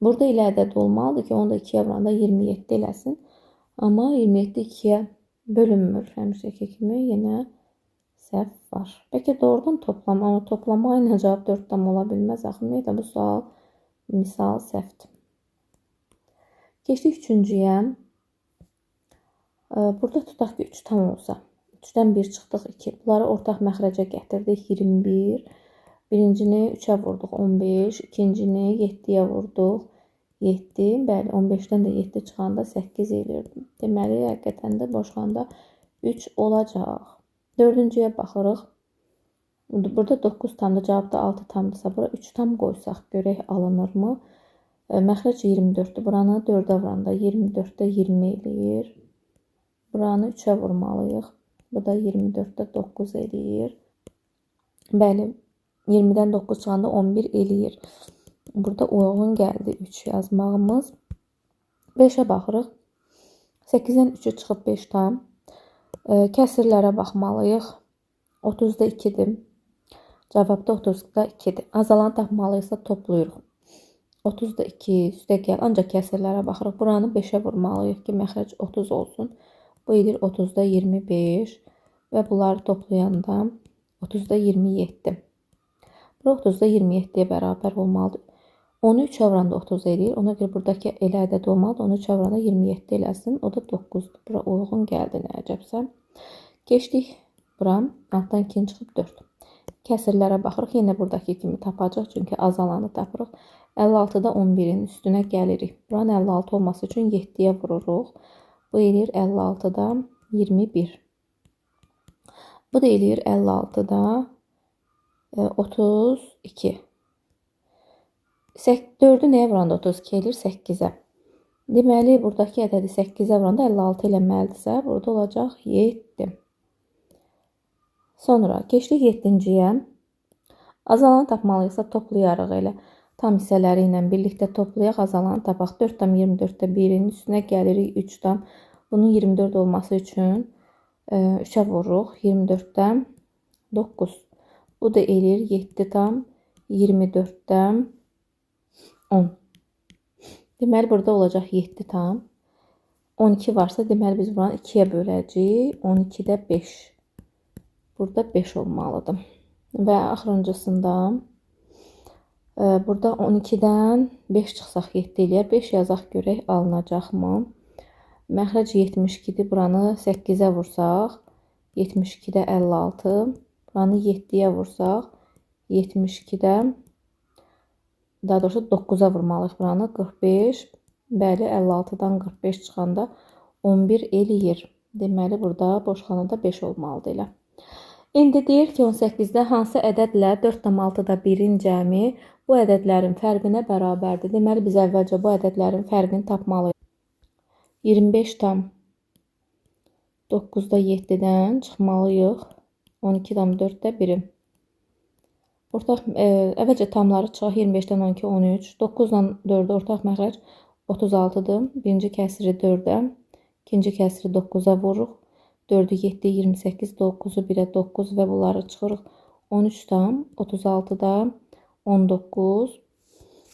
Burada elə ədəd olmalıdır ki, onu da 2-yə vuranda 27 eləsin. Amma 27 2-yə bölünmür. Həmişəki kimi yenə səhv var. Bəlkə doğrudan toplam, amma toplama ilə cavab 4 tam ola bilməz. Axı, ümumiyyətlə bu sual misal səhvdir. Keçdik 3-cüyə. Burada tutaq ki 3 tam olsa. 3-dən 1 çıxdıq 2. Bunları ortaq məxrəcə gətirdik 21. Birincini 3-ə vurduq 15. İkincini 7-yə vurduq 7. Bəli, 15-dən də 7 çıxanda 8 eləyirdi. Deməli, həqiqətən də boşxanda 3 olacaq. 4-cüyə baxırıq. Burada 9 tamdır, cavabda 6 tamdırsa, bura 3 tam qoysaq görək alınırmı? Məxrəc 24-dür. Buranı 4-ə vuranda 24-də 20 eləyir. Buranı 3-ə vurmalıyıq. Bu da 24-də 9 eləyir. Bəli, 20-dən 9 çıxanda 11 eləyir. Burada uyğun gəldi 3 yazmağımız. 5-ə baxırıq. 8-dən 3-ü çıxıb 5 tam. Kəsirlərə baxmalıyıq. 30-da 2-dir. Cavabda 30-da 2-dir. Azalanı tapmalıyıqsa toplayırıq. 30-da 2 üstə gəl. Ancaq kəsirlərə baxırıq. Buranı 5-ə vurmalıyıq ki, məxrəc 30 olsun. Bu edir 30-da 25 və bunları toplayanda 30-da 27. Bura 30-da 27-yə bərabər olmalıdır. 13-ə vuranda 30 edir. Ona görə buradakı elə ədəd olmalıdır. 13-ə vuranda 27 eləsin. O da 9-dur. Bura uyğun gəldi nə əcəbsə. Keçdik bura. Altdan 2 çıxıb 4. Kəsirlərə baxırıq. Yenə buradakı kimi tapacaq. Çünki azalanı tapırıq. 56-da 11-in üstünə gəlirik. Buranın 56 olması üçün 7-yə vururuq. Bu eləyir 56-da 21. Bu da eləyir 56-da 32. 4-ü nəyə vuranda 32 eləyir? 8-ə. Deməli, buradakı ədədi 8-ə vuranda 56 eləməlidirsə, burada olacaq 7. Sonra keçdik 7-ciyə. Azalanı tapmalıyıqsa toplayarıq elə. Tam hissələri ilə birlikdə toplayaq, azalanı tapaq. 4 tam 24-də 1-in üstünə gəlirik 3 tam. Bunun 24 olması üçün 3-ə vururuq. 24-dən 9. Bu da eləyir 7 tam 24-dən 10. Deməli, burada olacaq 7 tam. 12 varsa, deməli biz buranı 2-yə böləcəyik. 12-də 5. Burada 5 olmalıdır. Və axırıncısında burada 12-dən 5 çıxsaq 7 eləyər. 5 yazaq görək alınacaqmı? Məxrəc 72-dir. Buranı 8-ə vursaq 72-də 56. Buranı 7-yə vursaq 72-də daha doğrusu 9-a vurmalıyıq buranı. 45. Bəli, 56-dan 45 çıxanda 11 eləyir. Deməli, burada boşxanada 5 olmalıdır elə. İndi deyir ki, 18-də hansı ədədlə 4,6-da 1-in cəmi bu ədədlərin fərqinə bərabərdir. Deməli, biz əvvəlcə bu ədədlərin fərqini tapmalıyıq. 25,9-da 7-dən çıxmalıyıq. 12,4-də 1-i. Ortaq əvvəlcə tamları çıxaq. 25-dən 12, 13. 9-dan 4-ə ortaq məxrəc 36-dır. Birinci kəsiri 4-ə, ikinci kəsiri 9-a vururuq. 4-ü 7, 28, 9-u 1-ə 9 və bunları çıxırıq. 13,36-da 19.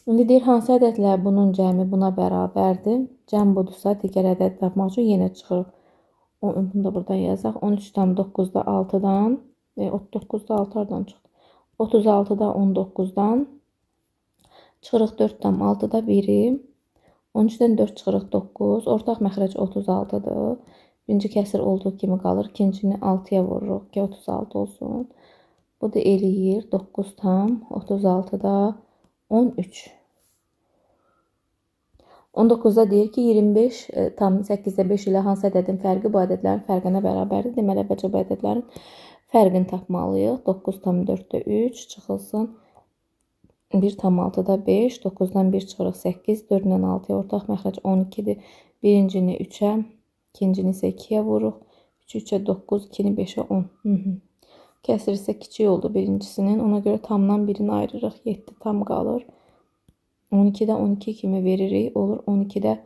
İndi deyir, hansı ədədlə bunun cəmi buna bərabərdir? Cəm budursa, digər ədəd tapmaq üçün yenə çıxırıq. Bunu da buradan yazaq. 13,9-da 6-dan, 39-da 6 hardan çıxdı? 36-da 19-dan çıxırıq 4,6-da 1-i. 13-dən 4 çıxırıq 9. Ortaq məxrəc 36-dır. Birinci kəsir olduğu kimi qalır. İkincini 6-ya vururuq ki, 36 olsun. Bu da eləyir 9,36-da 13. 19-da deyir ki, 25,8-də 5 ilə hansı ədədin fərqi bu ədədlərin fərqinə bərabərdir. Deməli, əvvəlcə bu ədədlərin fərqini tapmalıyıq. 9,4-də 3 çıxılsın. 1,6-da 5. 9-dan 1 çıxırıq 8. 4-dən 6-ya ortaq məxrəc 12-dir. Birincini 3-ə, ikincini isə 2-yə vururuq. 3-ə 9, 2-ni 5-ə 10. Kəsir isə kiçik oldu birincisinin. Ona görə tamdan birini ayırırıq. 7 tam qalır. 12-də 12 kimi veririk. Olur 12-də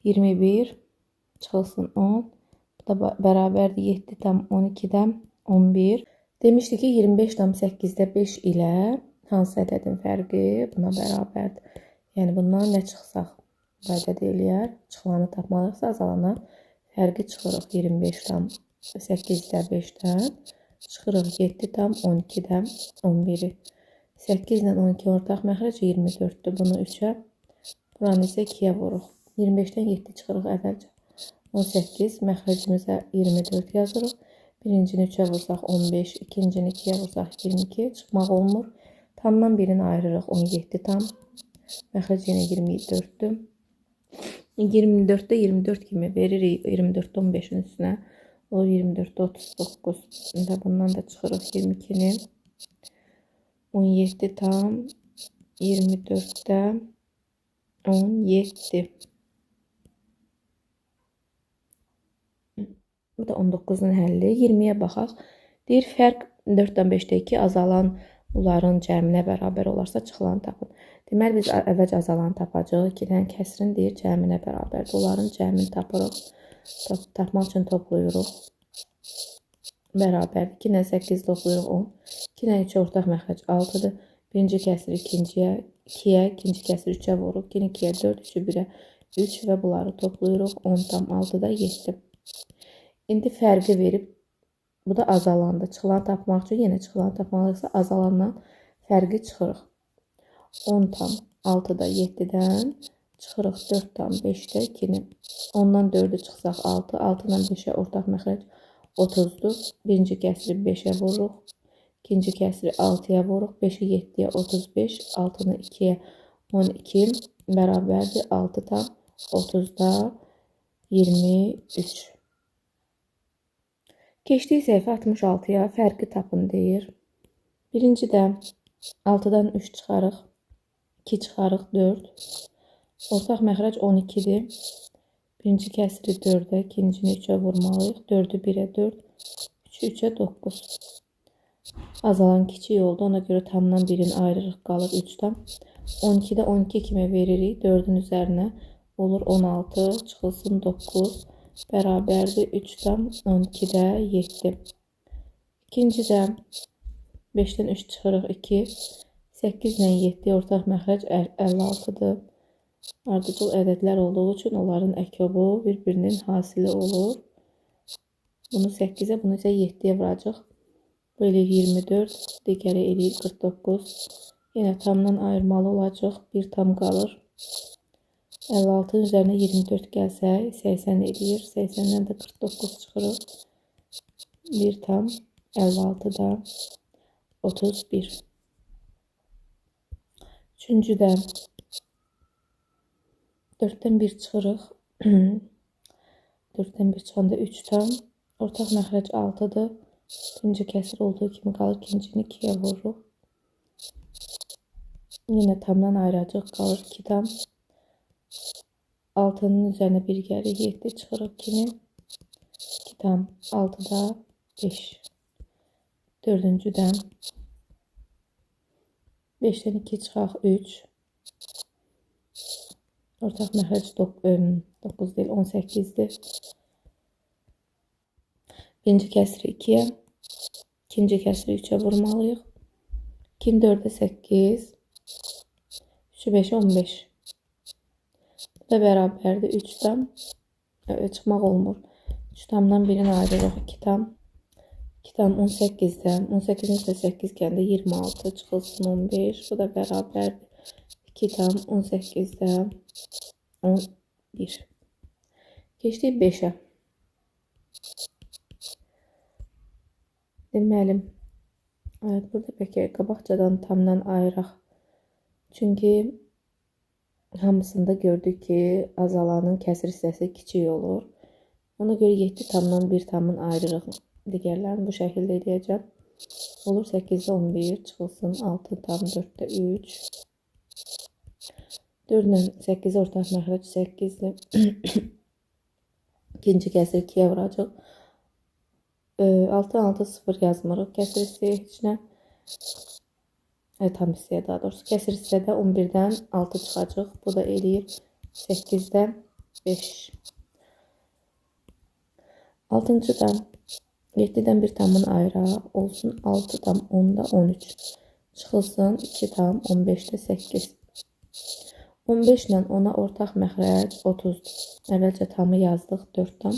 21 çıxılsın 10. Bu da bərabərdir 7 tam 12-də 11. Demişdik ki, 25,8-də 5 ilə hansı ədədin fərqi buna bərabərdir. Yəni bundan nə çıxsaq bu ədəd eləyər. Çıxılanı tapmalıqsa azalana fərqi çıxırıq 25,8-də 5-dən. Çıxırıq 7,12-də 11-i. 8 ilə 12 ortaq məxrəc 24-dür. Bunu 3-ə, buranı isə 2-yə vururuq. 25-dən 7 çıxırıq əvvəlcə. 18, məxrəcimizə 24 yazırıq. Birincini 3-ə vursaq 15, ikincini 2-yə vursaq 22, çıxmaq olmur. Tamdan birini ayırırıq 17 tam. Məxrəc yenə 24-dür. 24-də 24 kimi veririk 24-də 15-in üstünə. Olur 24-də 39. Və bundan da çıxırıq 22-ni. 17 tam 24-də 17. Bu da 19-un həlli. 20-yə baxaq. Deyir, fərq 4-dən 5-də 2 azalan bunların cəminə bərabər olarsa çıxılanı tapın. Deməli, biz əvvəlcə azalanı tapacağıq. 2-dən kəsirin deyir, cəminə bərabərdir. Onların cəmini tapırıq. Tapmaq üçün toplayırıq. Bərabərdir. 2 ilə 8 toplayırıq 10. 2 ilə 3 ortaq məxrəc 6-dır. Birinci kəsir ikinciyə 2-yə, ikinci kəsir 3-ə vururuq. 2-yə 4, 3-ü 1-ə 3 və bunları toplayırıq. 10,6-da 7. İndi fərqi verib, bu da azalandı. Çıxılanı tapmaq üçün yenə çıxılanı tapmalıyıqsa azalandan fərqi çıxırıq. 10,6-da 7-dən çıxırıq 4,5-də 2-ni. 10-dan 4-ü çıxsaq 6, 6-dan 5-ə ortaq məxrəc 30-dur. Birinci kəsiri 5-ə vururuq. İkinci kəsiri 6-ya vururuq. 5-i 7-yə 35, 6-nı 2-yə 12 bərabərdir 6,30-da 23. Keçdik səhifə 66-ya, fərqi tapın deyir. Birincidə 6-dan 3 çıxarıq, 2 çıxarıq 4. Ortaq məxrəc 12-dir. Birinci kəsiri 4-ə, ikincini 3-ə vurmalıyıq. 4-ü 1-ə 4, 3-ü 3-ə 9. Azalan kiçik oldu, ona görə tamdan birini ayırırıq, qalır 3-dən. 12-də 12 kimi veririk, 4-ün üzərinə olur 16, çıxılsın 9. Bərabərdir 3,12-də 7. İkincidə 5-dən 3 çıxırıq 2. 8 ilə 7 ortaq məxrəc 56-dır. Ardıcıl ədədlər olduğu üçün onların əkobu bir-birinin hasili olur. Bunu 8-ə, bunu isə 7-yə vuracaq. Bu eləyir 24, digəri eləyir 49. Yenə tamdan ayırmalı olacaq. Bir tam qalır. 56-ın üzərinə 24 gəlsək 80 eləyir. 80-dən də 49 çıxırıq. 1 tam 56-da 31. Üçüncüdə 4-dən 1 çıxırıq. 4-dən 1 çıxanda 3 tam. Ortaq məxrəc 6-dır. Birinci kəsir olduğu kimi qalır. İkincini 2-yə vururuq. Yine tamdan ayıracaq. Qalır 2 tam. 6'nın üzerine 1 gəlir. 7 çıxırıq kimi. 2 tam. 6'da 5. Dördüncüdən 5'dən 2 çıxaq 3. Ortaq məxrəc 9 deyil 18'dir. Birinci kəsiri 2'yə. İkinci kəsiri 3'ə vurmalıyıq. 2'nin 4'ə 8. 3'ü 5'ə 15. Bu da bərabərdir 3 tam. Çıxmaq olmur. 3 tamdan birini ayırırıq 2 tam. 2 tam 18'dən. 18'in üstə 8 gəndə 26 çıxılsın 15. Bu da bərabərdir 2 tam 18'dən 11. Keçdik 5'ə. Deməli, burada bəlkə qabaqcadan tamdan ayıraq. Çünki hamısında gördük ki, azalanın kəsir hissəsi kiçik olur. Ona görə 7 tamdan 1 tamın ayırırıq. Digərlərini bu şəkildə edəcəm. Olur 8'də 11 çıxılsın 6 tam 4'də 3. 4 ilə 8 ortaq məxrəc 8'dir. İkinci kəsir 2'yə vuracaq. 6 6 0 yazmırıq. Kəsir hissəyə heç nə. Tam hissəyə daha doğrusu. Kəsir hissədə 11'dən 6 çıxacaq. Bu da eləyir 8'dən 5. 6-cıdan 7'dən 1 tamın ayıraq. Olsun 6 tam 10'da 13. Çıxılsın 2 tam 15'də 8. 15 ilə 10'a ortaq məxrəc 30'dur. Əvvəlcə tamı yazdıq 4 tam.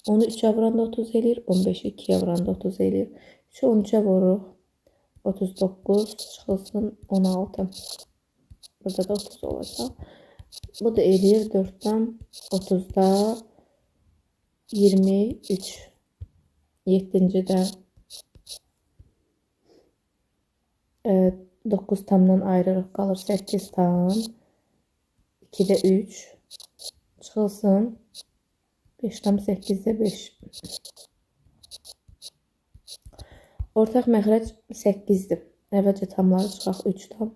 Onu 3'ə vuranda 30 eləyir. 15'i 2'yə vuranda 30 eləyir. 3'ü 13'ə vururuq. 39 çıxılsın 16. Burada da 30 olacaq. Bu da eləyir 4'dən 30'da 23. 7'də 9 tamdan ayırırıq. Qalır 8 tam. 2'də 3. Çıxılsın 5 tam 8'də 5. Ortaq məxrəc 8'dir. Əvvəlcə tamları çıxaq 3 tam.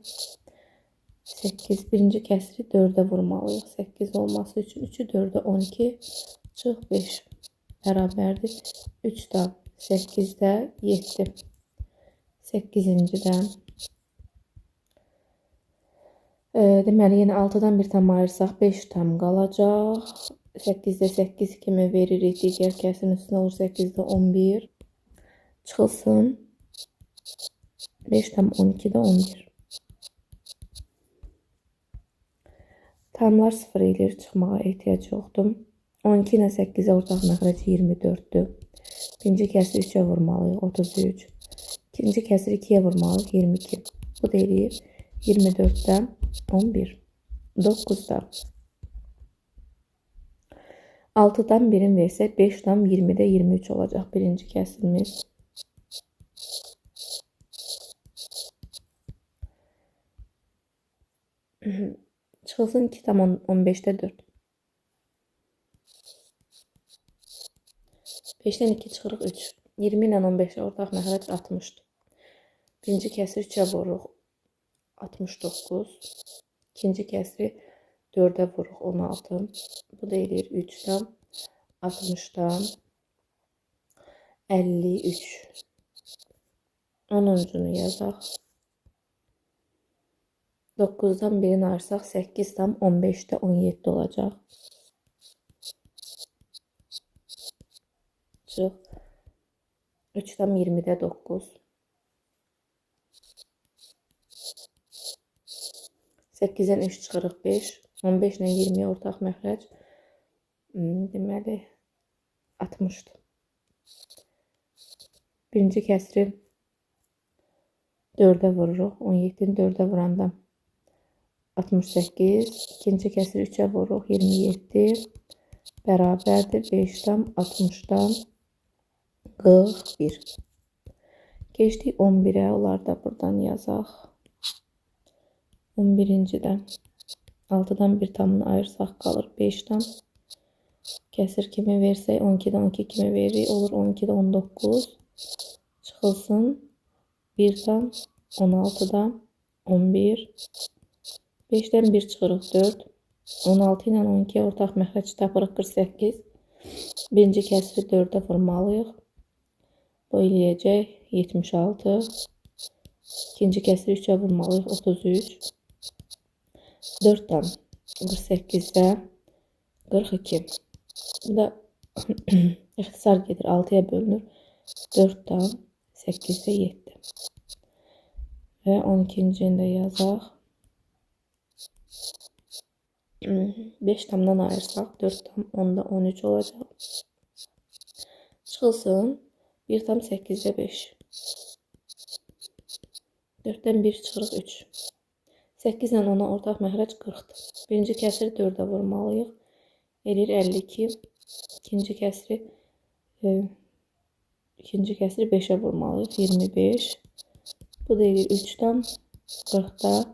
8 birinci kəsiri 4'ə vurmalıyıq. 8 olması üçün 3'ü 4'ə 12 çıx 5 bərabərdir. 3 tam 8'də 7. 8-cidən deməli yenə 6'dan 1 tam ayırsaq 5 tam qalacaq. 8'də 8 kimi veririk. Digər kəsirin üstünə olur 8'də 11. Çıxılsın 5 tam 12'də 11. Tamlar 0 eləyir. Çıxmağa ehtiyac yoxdur. 12 ilə 8'ə ortaq məxrəc 24'dür. Birinci kəsir 3'ə vurmalıyıq 33. İkinci kəsir 2'yə vurmalıyıq 22. Bu da eləyir 24'dən 11. 9'da 6'dan 1'in versək 5 tam 20'də 23 olacaq birinci kəsirimiz. Çıxılsın 2 tam 15'də 4. 5'dən 2 çıxırıq 3. 20 ilə 15'ə ortaq məxrəc 60'dır. Birinci kəsir 3'ə vururuq 69. İkinci kəsiri 4'ə vururuq 16. Bu da eləyir 3 tam 60'dan 53. 10'uncunu yazaq. 9'dan 1'ini ayırsaq 8 tam 15'də 17 olacaq. Çıx. 3 tam 20'də 9. 8'dən 3 çıxırıq 5. 15 ilə 20'yə ortaq məxrəc deməli 60'dır. Birinci kəsiri 4'ə vururuq. 17'ni 4'ə vuranda 68. İkinci kəsiri 3'ə vururuq 27. Bərabərdir 5 tam 60'dan 41. Keçdik 11'ə. Onlar da buradan yazaq. 11-dən 6-dan 1 tamını ayırsaq qalır 5 tam. Kəsir kimi versək 12-dən 12 kimi veririk. Olur 12-də 19. Çıxılsın 1 tam 16-dan 11. 5-dən 1 çıxırıq 4. 16 ilə 12-yə ortaq məxrəc tapırıq 48. Birinci kəsiri 4-ə vurmalıyıq. Bu eləyəcək 76. İkinci kəsiri 3-ə vurmalıyıq 33. 4 tam 48-də 42. Bu da ixtisar gedir 6-ya bölünür. 4 tam 8-də 7. Və 12-cini də yazaq. 5 tamdan ayırsaq 4 tam 10-da 13 olacaq. Çıxılsın 1 tam 8-də 5. 4-dən 1 çıxırıq 3. 8 ilə 10-a ortaq məxrəc 40-dır. Birinci kəsiri 4-ə vurmalıyıq. Eləyir 52. İkinci kəsiri 5-ə vurmalıyıq. 25. Bu da eləyir 3 tam 40-da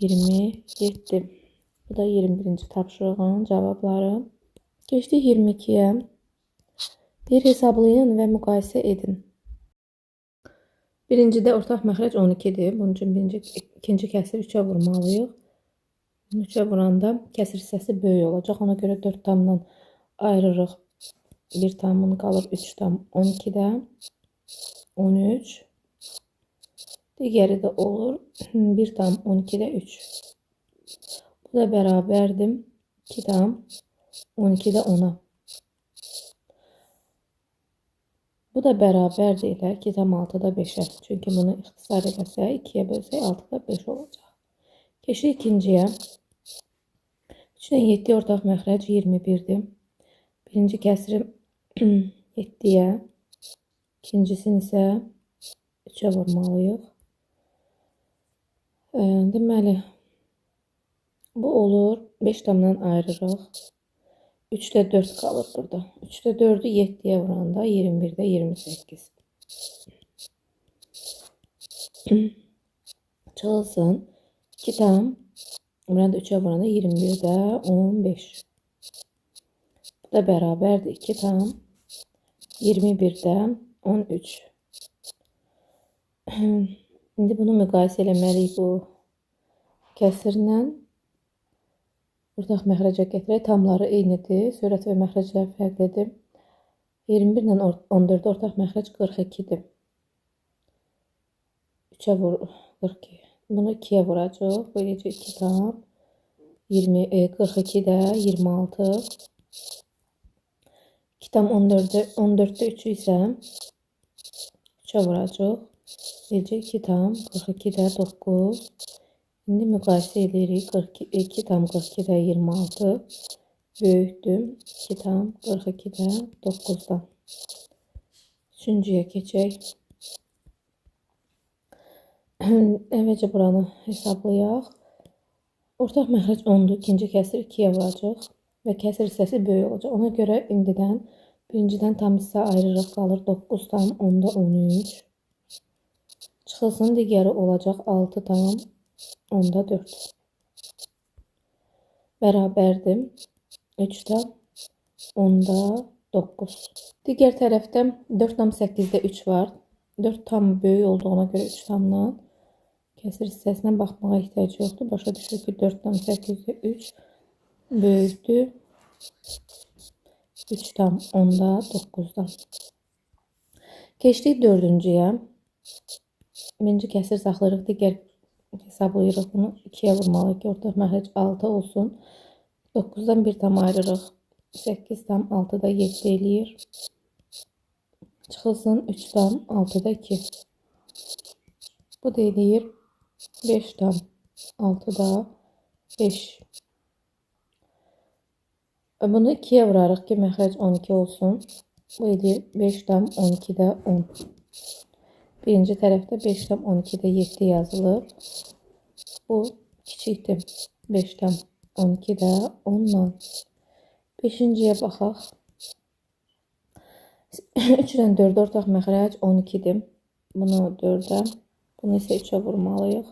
27. Bu da 21-ci tapşırığın cavabları. Keçdik 22-yə. Bir hesablayın və müqayisə edin. Birincidə ortaq məxrəc 12-dir. Bunun üçün ikinci kəsiri 3-ə vurmalıyıq. 3-ə vuranda kəsir hissəsi böyük olacaq. Ona görə 4 tamdan ayırırıq. 1 tamın qalır 3 tam 12-də 13. Digəri də olur 1 tam 12-də 3. Bu da bərabərdir 2 tam 12-də 10-a. Bu da bərabərdir ilə 2 tam 6-da 5-ə. Çünki bunu ixtisar edəsək 2-yə bölsək 6-da 5 olacaq. Keçdik ikinciyə. 3-dən 7 ortaq məxrəc 21-dir. Birinci kəsiri 7-yə, ikincisini isə 3-ə vurmalıyıq. Deməli, bu olur 5 tamdan ayırırıq. 3-də 4 qalır burada. 3-də 4-ü 7-yə vuranda 21-də 28. Çıxılsın 2 tam, burada 3-ə vuranda 21-də 15. Bu da bərabərdir 2 tam 21-də 13. İndi bunu müqayisə eləməliyik bu kəsirlə. Ortaq məxrəcə gətirək. Tamları eynidir. Sürət və məxrəclər fərqlidir. 21 ilə 14 ortaq məxrəc 42-dir. 3-ə vur 42. Bunu 2-yə vuracaq. Bu eləyəcək 2 tam 42-də 26. 2 tam 14-də 3-ü isə 3-ə vuracaq. Eləyəcək 2 tam 42-də 9. İndi müqayisə edirik. 2 tam 42-də 26 böyükdür. 2 tam 42-də 9-dan. Üçüncüyə keçək. Əvvəlcə buranı hesablayaq. Ortaq məxrəc 10-dur. İkinci kəsir 2-yə vuracaq və kəsir hissəsi böyük olacaq. Ona görə indidən birincidən tam hissə ayırırıq. Qalır 9 tam 10-da 13. Çıxılsın digəri olacaq 6 tam 10-da 4. Bərabərdir 3 tam 10-da 9. Digər tərəfdə 4 tam 8-də 3 var. 4 tam böyük olduğuna görə 3 tamdan kəsir hissəsinə baxmağa ehtiyac yoxdur. Başa düşürük ki 4 tam 8-də 3 böyükdür. 3 tam 10-da 9-dan. Keçdik 4-cüyə. Birinci kəsir saxlayırıq. Digər hesablayırıq bunu. 2-yə vurmalıyıq ki ortaq məxrəc 6 olsun. 9-dan 1 tam ayırırıq. 8 tam 6-da 7 eləyir. Çıxılsın 3 tam 6-da 2. Bu da eləyir 5 tam 6-da 5. Bunu 2-yə vurarıq ki məxrəc 12 olsun. Bu eləyir 5 tam 12-də 10. Birinci tərəfdə 5 tam 12-də 7 yazılıb. Bu kiçikdir. 5 tam 12-də 10-dan. 5-ciyə baxaq. 3-dən 4 ortaq məxrəc 12-dir. Bunu 4-ə, bunu isə 3-ə vurmalıyıq.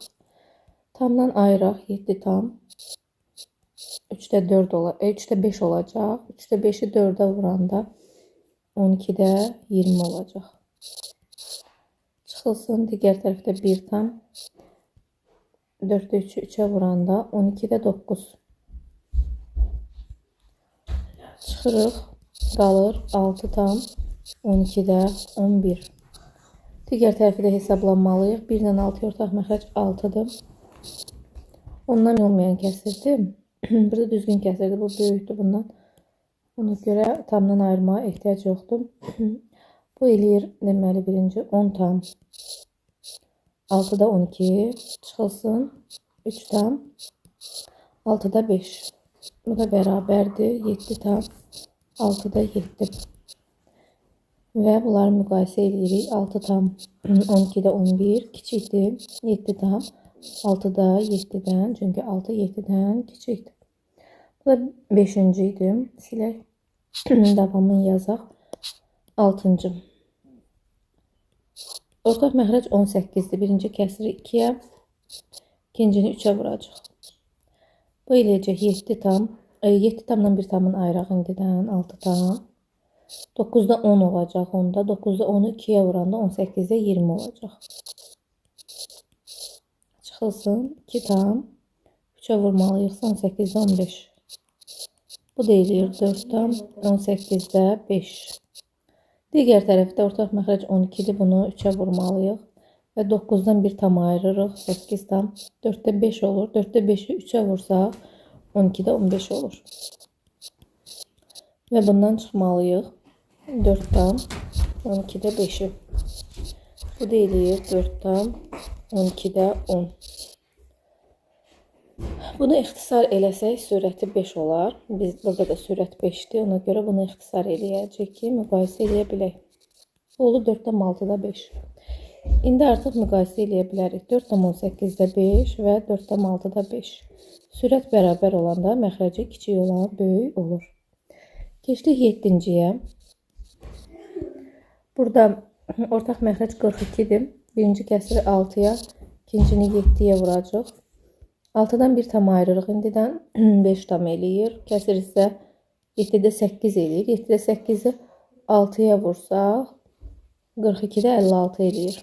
Tamdan ayıraq 7 tam. 3'də 4 3'də 5 olacaq. 3'də 5'i 4'ə vuranda 12'də 20 olacaq. Çıxılsın. Digər tərəfdə 1 tam. 4'də 3'ü 3'ə vuranda 12'də 9. Çıxırıq. Qalır 6 tam. 12'də 11. Digər tərəfi də hesablanmalıyıq. 1 ilə 6 ortaq məxrəc 6'dır. Ondan olmayan kəsirdi. Burada düzgün kəsirdi. Bu böyükdür bundan. Ona görə tamdan ayırmaya ehtiyac yoxdur. Bu eləyir deməli birinci 10 tam. 6'da 12 çıxılsın. 3 tam. 6'da 5. Bu da bərabərdir. 7 tam. 6'da 7. Və bunları müqayisə edirik. 6 tam 12'də 11 kiçikdir. 7 tam 6'da 7'dən. Çünki 6 7'dən kiçikdir. Bu da 5-ci idi. Silək. Davamını yazaq. 6-cı. Ortaq məxrəc 18'dir. Birinci kəsiri 2'yə. İkincini 3'ə vuracaq. Bu eləyəcək 7 tam. 7 tamdan 1 tamın ayıraq indidən. 6 tam. 9'da 10 olacaq onda. 9'da 10'u 2'yə vuranda 18'də 20 olacaq. Çıxılsın. 2 tam. 3'ə vurmalıyıqsa 18'də 15. Bu da eləyir 4 tam. 18'də 5. Digər tərəfdə ortaq məxrəc 12'dir. Bunu 3'ə vurmalıyıq. Və 9'dan 1 tam ayırırıq. 8 tam. 4'də 5 olur. 4'də 5'i 3'ə vursaq 12'də 15 olur. Və bundan çıxmalıyıq. 4 tam. 12'də 5'i. Bu da eləyir 4 tam. 12'də 10. Bunu ixtisar eləsək sürəti 5 olar. Biz burada da sürət 5'dir. Ona görə bunu ixtisar eləyəcək ki, müqayisə eləyə bilək. Bu olur 4,6'da 5. İndi artıq müqayisə eləyə bilərik. 4,18'də 5 və 4,6'da 5. Sürət bərabər olanda məxrəci kiçik olan böyük olur. Keçdik 7-ciyə. Burada ortaq məxrəc 42'dir. Birinci kəsiri 6'ya, ikincini 7'yə vuracaq. 6'dan 1 tam ayırırıq indidən 5 tam eləyir. Kəsir isə 7'də 8 eləyir. 7'də 8'i 6'ya vursaq 42'də 56 eləyir.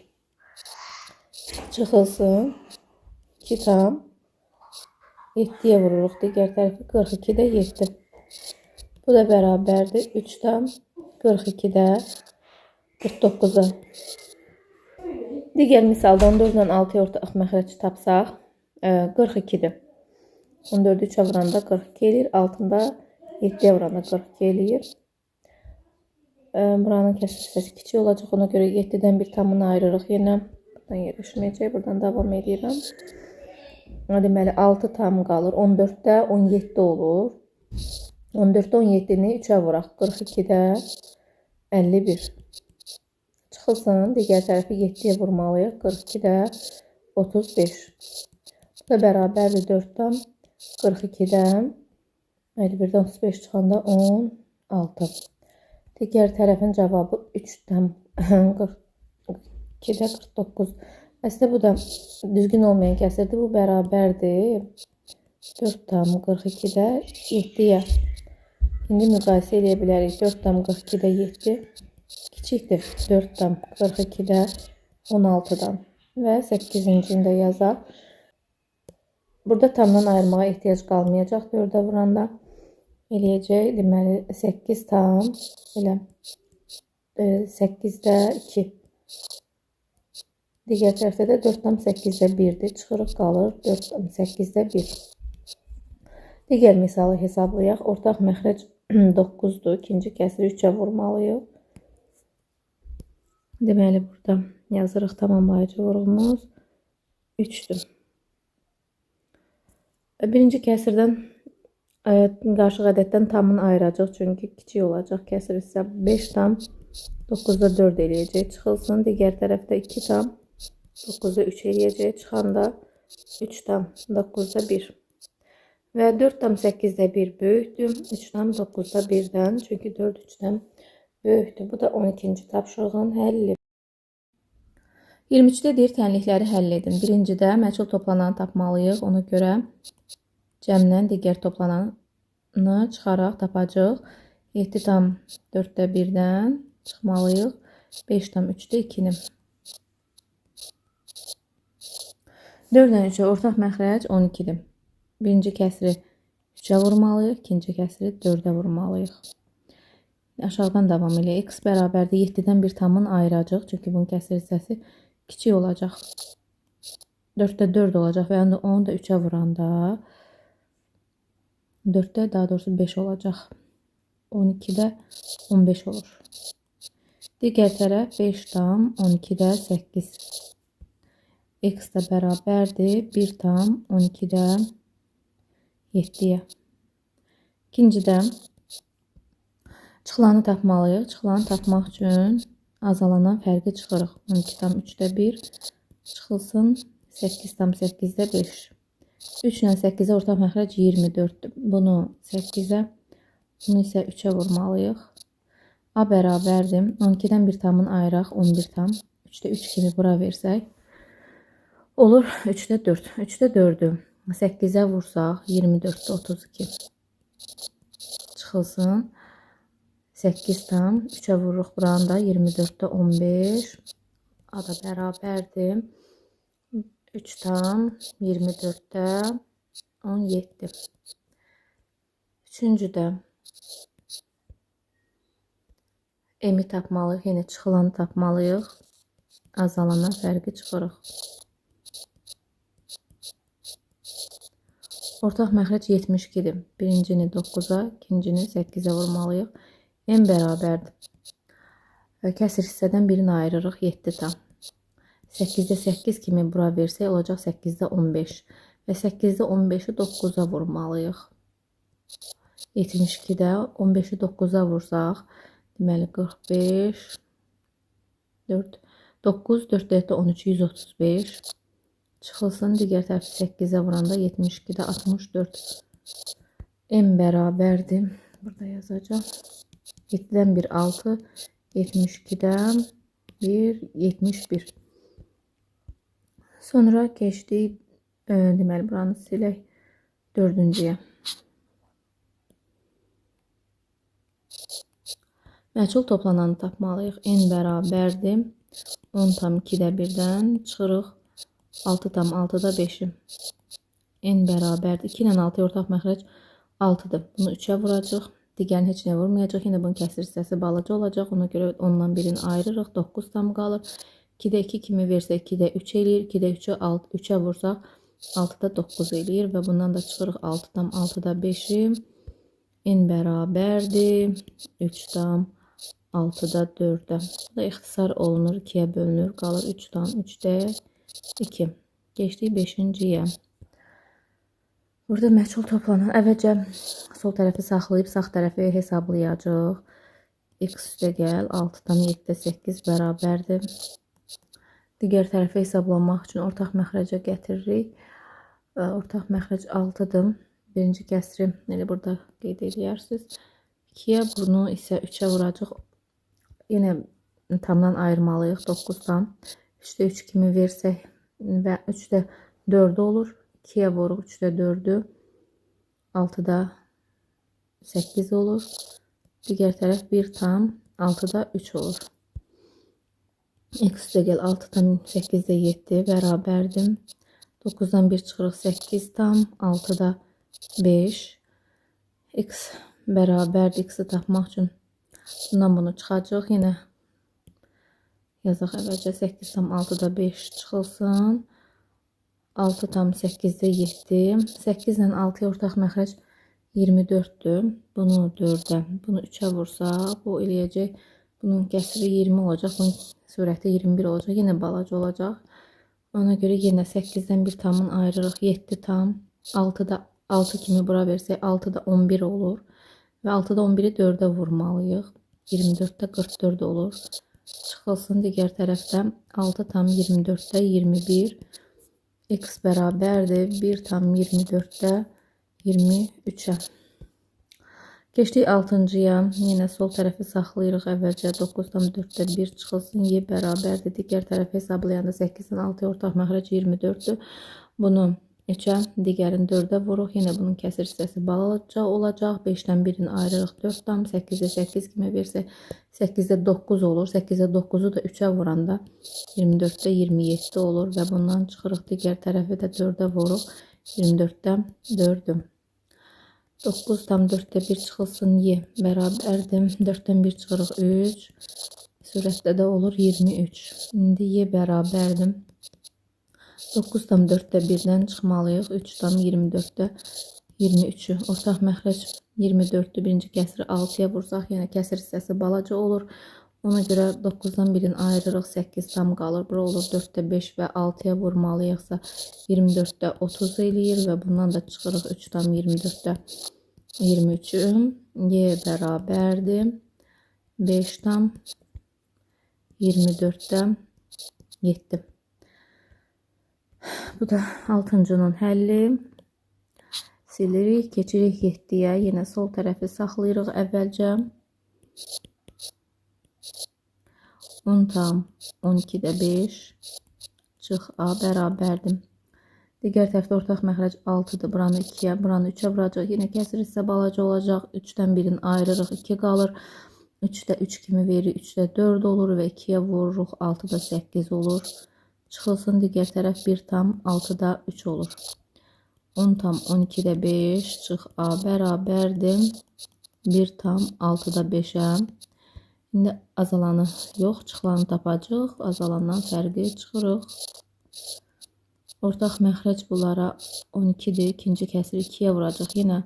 Çıxılsın. 2 tam 7'yə vururuq. Digər tərəfi 42'də 7. Bu da bərabərdir. 3 tam 42'də 49'a. Digər misalda 14 ilə 6'ya ortaq məxrəc tapsaq 42'dir. 14'ü 3'ə vuranda 42 eləyir. Altında 7'yə vuranda 42 eləyir. Buranın kəsir hissəsi kiçik olacaq. Ona görə 7'dən 1 tamını ayırırıq. Yenə buradan yerləşməyəcək. Buradan davam edirəm. Deməli 6 tam qalır. 14'də 17 olur. 14'də 17'ni 3'ə vuraq. 42'də 51. Çıxılsın. Digər tərəfi 7'yə vurmalıyıq. 42'də 35. Bu da bərabərdir 4 tam 42'dən 51'dən 35 çıxanda 16. Digər tərəfin cavabı 3 tam 42'də 49. Əslində bu da düzgün olmayan kəsirdir. Bu bərabərdir 4 tam 42'də 7'yə. İndi müqayisə edə bilərik. 4 tam 42'də 7 kiçikdir 4 tam 42'də 16'dan. Və 8-cini də yazaq. Burada tamdan ayırmağa ehtiyac qalmayacaq. 4'ə vuranda eləyəcək. Deməli 8 tam elə 8'də 2. Digər tərəfdə də 4 tam 8'də 1'dir. Çıxırıq qalır 4 tam 8'də 1. Digər misalı hesablayaq. Ortaq məxrəc 9'dur. İkinci kəsiri 3'ə vurmalıyıq. Deməli burada yazırıq tamamlayıcı vurğumuz 3'dür. Birinci kəsirdən qarşıq ədəddən tamını ayıracaq. Çünki kiçik olacaq. Kəsir isə 5 tam 9'da 4 eləyəcək. Çıxılsın. Digər tərəfdə 2 tam 9'da 3 eləyəcək. Çıxanda 3 tam 9'da 1. Və 4 tam 8'də 1 böyükdür. 3 tam 9'da 1'dən. Çünki 4 3'dən böyükdür. Bu da 12-ci tapşırığın həlli. 23-də deyir tənlikləri həll edin. Birincidə məchul toplananı tapmalıyıq. Ona görə cəmdən digər toplananı çıxaraq tapacağıq. 7 tam 4-də 1-dən çıxmalıyıq. 5 tam 3-də 2-ni. 4-dən 3-ə ortaq məxrəc 12-dir. Birinci kəsri 3-ə vurmalıyıq. İkinci kəsri 4-ə vurmalıyıq. Aşağıdan davam edir. X bərabərdir 7-dən 1 tamın ayıracaq. Çünki bunun kəsr hissəsi kiçik olacaq. 4-də 4 olacaq və onu da 3-ə vuranda 4-də daha doğrusu 5 olacaq. 12-də 15 olur. Digər tərəf 5 tam 12-də 8. X də bərabərdir 1 tam 12-də 7-yə. İkincidə çıxılanı tapmalıyıq. Çıxılanı tapmaq üçün azalanan fərqi çıxırıq. 12 tam 3-də 1 çıxılsın. 8 tam 8-də 5. 3 ilə 8-ə ortaq məxrəc 24-dür. Bunu 8-ə, bunu isə 3-ə vurmalıyıq. A bərabərdir. 12-dən 1 tamın ayıraq 11 tam. 3-də 3 kimi bura versək olur 3-də 4. 3-də 4-ü 8-ə vursaq 24-də 32. Çıxılsın. 8 tam 3'ə vururuq buranı da 24'də 15. A da bərabərdir. 3 tam 24'də 17. Üçüncüdə M-i tapmalıyıq. Yenə çıxılanı tapmalıyıq. Azalana fərqi çıxırıq. Ortaq məxrəc 72'dir. Birincini 9'a, ikincini 8'ə vurmalıyıq. M bərabərdir. Kəsir hissədən birini ayırırıq 7 tam. 8'də 8 kimi bura versək olacaq 8'də 15. Və 8'də 15'i 9'a vurmalıyıq. 72'də 15'i 9'a vursaq deməli 45 4 9 4'də 13 135 çıxılsın. Digər tərəfi 8'ə vuranda 72'də 64. M bərabərdir. Burada yazacağım. 7'dən 1 6 72'dən 1 71. Sonra keçdik deməli buranı silək 4-cüyə. Məchul toplananı tapmalıyıq. N bərabərdir 10 tam 2'də 1'dən çıxırıq 6 tam 6'da 5'i. N bərabərdir 2 ilə 6'ya ortaq məxrəc 6'dır. Bunu 3'ə vuracaq. Digərini heç nə vurmayacaq. Yine bunun kəsir hissəsi balaca olacaq. Ona görə ondan birini ayırırıq. 9 tam qalır. 2'də 2 kimi versək 2'də 3 eləyir. 2'də 3'ə vursaq 6'da 9 eləyir. Və bundan da çıxırıq 6 tam 6'da 5'i. N bərabərdir 3 tam 6'da 4'ə. Bu da ixtisar olunur. 2'yə bölünür. Qalır 3 tam 3'də 2. Geçdik 5-ciyə. Burada məchul toplanan əvvəlcə sol tərəfi saxlayıb sağ tərəfi hesablayacağıq. X üstə gəl 6 tam 7'də 8 bərabərdir. Digər tərəfi hesablamaq üçün ortaq məxrəcə gətiririk. Ortaq məxrəc 6'dır. Birinci kəsri elə burada qeyd edirsiniz. 2'yə bunu isə 3'ə vuracaq. Yenə tamdan ayırmalıyıq 9 tam. 3'də 3 kimi versək və 3'də 4 olur. 2'ye vuruq 3'də 4'ü 6'da 8 olur. Digər tərəf 1 tam 6'da 3 olur. X üstə gəl 6 tam 8'də 7 bərabərdir. 9'dan 1 çıxırıq 8 tam 6'da 5. X bərabərdir. X'i tapmaq üçün bundan bunu çıxacaq. Yenə yazaq əvvəlcə 8 tam 6'da 5 çıxılsın. 6 tam 8'də 7. 8 ilə 6'ya ortaq məxrəc 24'dür. Bunu 4'ə, bunu 3'ə vursaq, bu eləyəcək. Bunun kəsiri 20 olacaq. Bunun surəti 21 olacaq. Yenə balaca olacaq. Ona görə yenə 8'dən 1 tamın ayırırıq. 7 tam 6'da 6 kimi bura versək 6'da 11 olur. Və 6'da 11'i 4'ə vurmalıyıq. 24'də 44 olur. Çıxılsın. Digər tərəfdə 6 tam 24'də 21. X bərabərdir 1 tam 24'də 23'ə. Keçdik 6-cıya. Yenə sol tərəfi saxlayırıq. Əvvəlcə 9-dan 4-də 1 çıxılsın. Y bərabərdir. Digər tərəfi hesablayanda 8-dən 6-ya ortaq məxrəc 24-dür. Bunu 3-ə, digərini 4-ə vuruq. Yenə bunun kəsir hissəsi balaca olacaq. 5-dən 1-ini ayırırıq 4 tam. 8-də 8 kimi versək 8-də 9 olur. 8-də 9-u da 3-ə vuranda 24-də 27 olur. Və bundan çıxırıq. Digər tərəfi də 4-ə vuruq. 24-də 4-dür. 9 tam 4'te 1 çıxılsın y bərabərdir. 4'ten 1 çıxırıq 3. Sürətdə də olur 23. İndi y bərabərdir. 9 tam 4'te 1'dən çıxmalıyıq. 3 tam 24'də 23'ü. Ortaq məxrəc 24'dür. Birinci kəsiri 6'ya vursaq, yenə kəsir hissəsi balaca olur. Ona görə 9'dan 1'ini ayırırıq. 8 tam qalır. Bura olur 4'te 5 və 6'ya vurmalıyıqsa 24'də 30 eləyir və bundan da çıxırıq 3 tam 24'də 23'ü. Y bərabərdir. 5 tam 24'də 7. Bu da 6-cının həlli. Silirik, keçirik 7'yə. Yenə sol tərəfi saxlayırıq əvvəlcə. 10 tam 12'də 5 çıx A bərabərdir. Digər tərəfdə ortaq məxrəc 6'dır. Buranı 2'yə, buranı 3'ə vuracaq. Yenə kəsir hissə balaca olacaq. 3'dən 1'ini ayırırıq. 2 qalır. 3'də 3 kimi verir. 3'də 4 olur və 2'yə vururuq. 6'da 8 olur. Çıxılsın digər tərəf 1 tam 6'da 3 olur. 10 tam 12'də 5 çıx A bərabərdir. 1 tam 6'da 5'ə. İndi azalanı yox, çıxılanı tapacaq. Azalandan fərqi çıxırıq. Ortaq məxrəc bunlara 12'dir. İkinci kəsiri 2'yə vuracaq. Yenə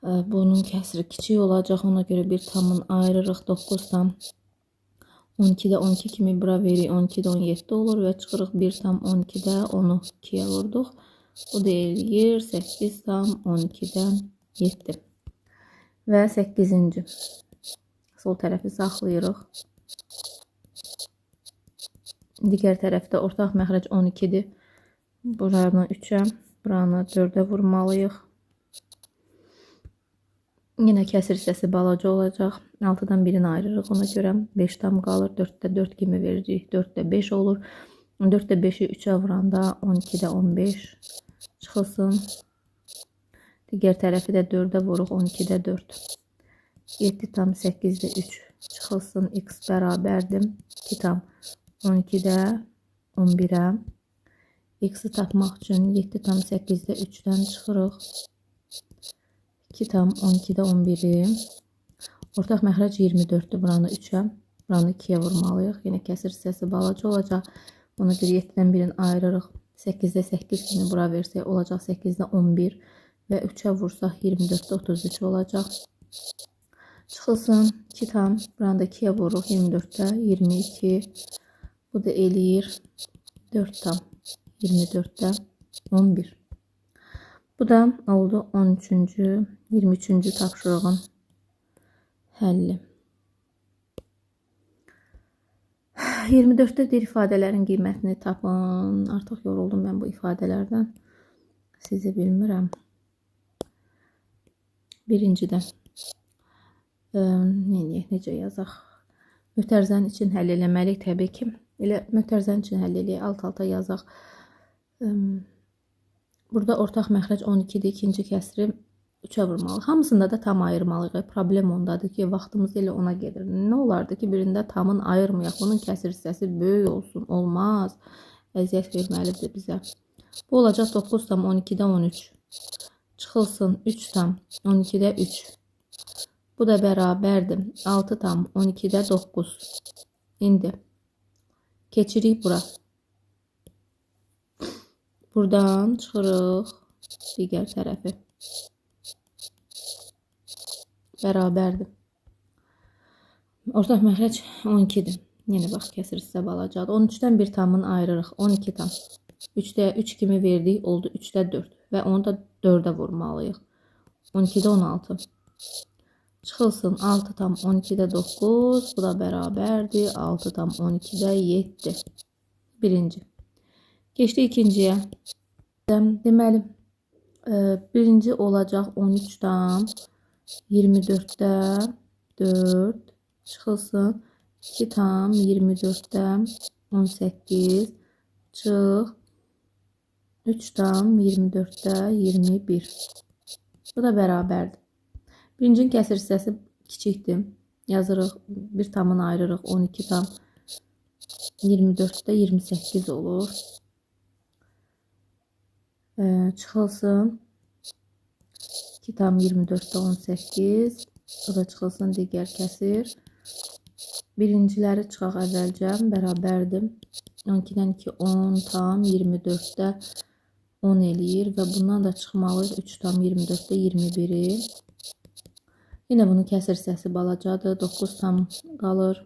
bunun kəsiri kiçik olacaq. Ona görə bir tamın ayırırıq. 9 tam 12'də 12 kimi bura verir. 12'də 17 olur və çıxırıq 1 tam 12'də 10'u 2'yə vurduq. Bu da eləyir 8 tam 12'dən 7. Və 8-ci. Sol tərəfi saxlayırıq. Digər tərəfdə ortaq məxrəc 12'dir. Buranı 3'ə, buranı 4'ə vurmalıyıq. Yenə kəsir hissəsi balaca olacaq. 6'dan 1'ini ayırırıq. Ona görə 5 tam qalır. 4'də 4 kimi verəcək. 4'də 5 olur. 4'də 5'i 3'ə vuranda 12'də 15 çıxılsın. Digər tərəfi də 4'ə vuruq. 12'də 4. 7 tam 8'də 3 çıxılsın. X bərabərdir. 2 tam 12'də 11'ə. X'i tapmaq üçün 7 tam 8'də 3'dən çıxırıq. 2 tam 12'də 11'i. Ortaq məxrəc 24'dür. Buranı 3'ə, buranı 2'yə vurmalıyıq. Yenə kəsir hissəsi balaca olacaq. Ona görə 7'dən 1'ini ayırırıq. 8'də 8 kimi bura versək olacaq 8'də 11 və 3'ə vursaq 24'də 33 olacaq. Çıxılsın 2 tam, buranı da 2'yə vururuq 24'də 22. Bu da eləyir 4 tam 24'də 11. Bu da oldu 13-cü, 23-cü tapşırığın həlli. 24'də deyir ifadələrin qiymətini tapın. Artıq yoruldum mən bu ifadələrdən. Sizi bilmirəm. Birincidə necə yazaq? Mötərizənin için həll eləməliyik təbii ki. Elə mötərizənin için həll eləyək. Alt-alta yazaq. Burada ortaq məxrəc 12'dir. İkinci kəsiri 3'ə vurmalıyıq. Hamısında da tam ayırmalıyıq. Problem ondadır ki, vaxtımız elə ona gedir. Nə olardı ki, birində tamın ayırmayaq. Bunun kəsir hissəsi böyük olsun. Olmaz. Əziyyət verməlidir bizə. Bu olacaq 9 tam 12'də 13. Çıxılsın 3 tam 12'də 3. Bu da bərabərdir. 6 tam 12'də 9. İndi keçirik bura. Buradan çıxırıq digər tərəfi. Bərabərdir. Ortaq məxrəc 12'dir. Yenə bax kəsir hissə balacadır. 13'dən 1 tamını ayırırıq. 12 tam. 3'də 3 kimi verdik. Oldu 3'də 4. Və onu da 4'ə vurmalıyıq. 12'də 16. Çıxılsın 6 tam 12'də 9. Bu da bərabərdir. 6 tam 12'də 7. Birinci. Keçdi ikinciyə. Deməli, birinci olacaq 13 tam 24'də 4 çıxılsın. 2 tam 24'də 18 çıx. 3 tam 24'də 21. Bu da bərabərdir. Birincinin kəsir hissəsi kiçikdir. Yazırıq, bir tamını ayırırıq. 12 tam 24'də 28 olur. Çıxılsın. 2 tam 24'də 18. O da çıxılsın digər kəsir. Birinciləri çıxaq əvvəlcə. Bərabərdir. 12'dən 2 10 tam 24'də 10 eləyir. Və bundan da çıxmalıyıq. 3 tam 24'də 21'i. Yine bunun kəsir hissəsi balacadır. 9 tam qalır.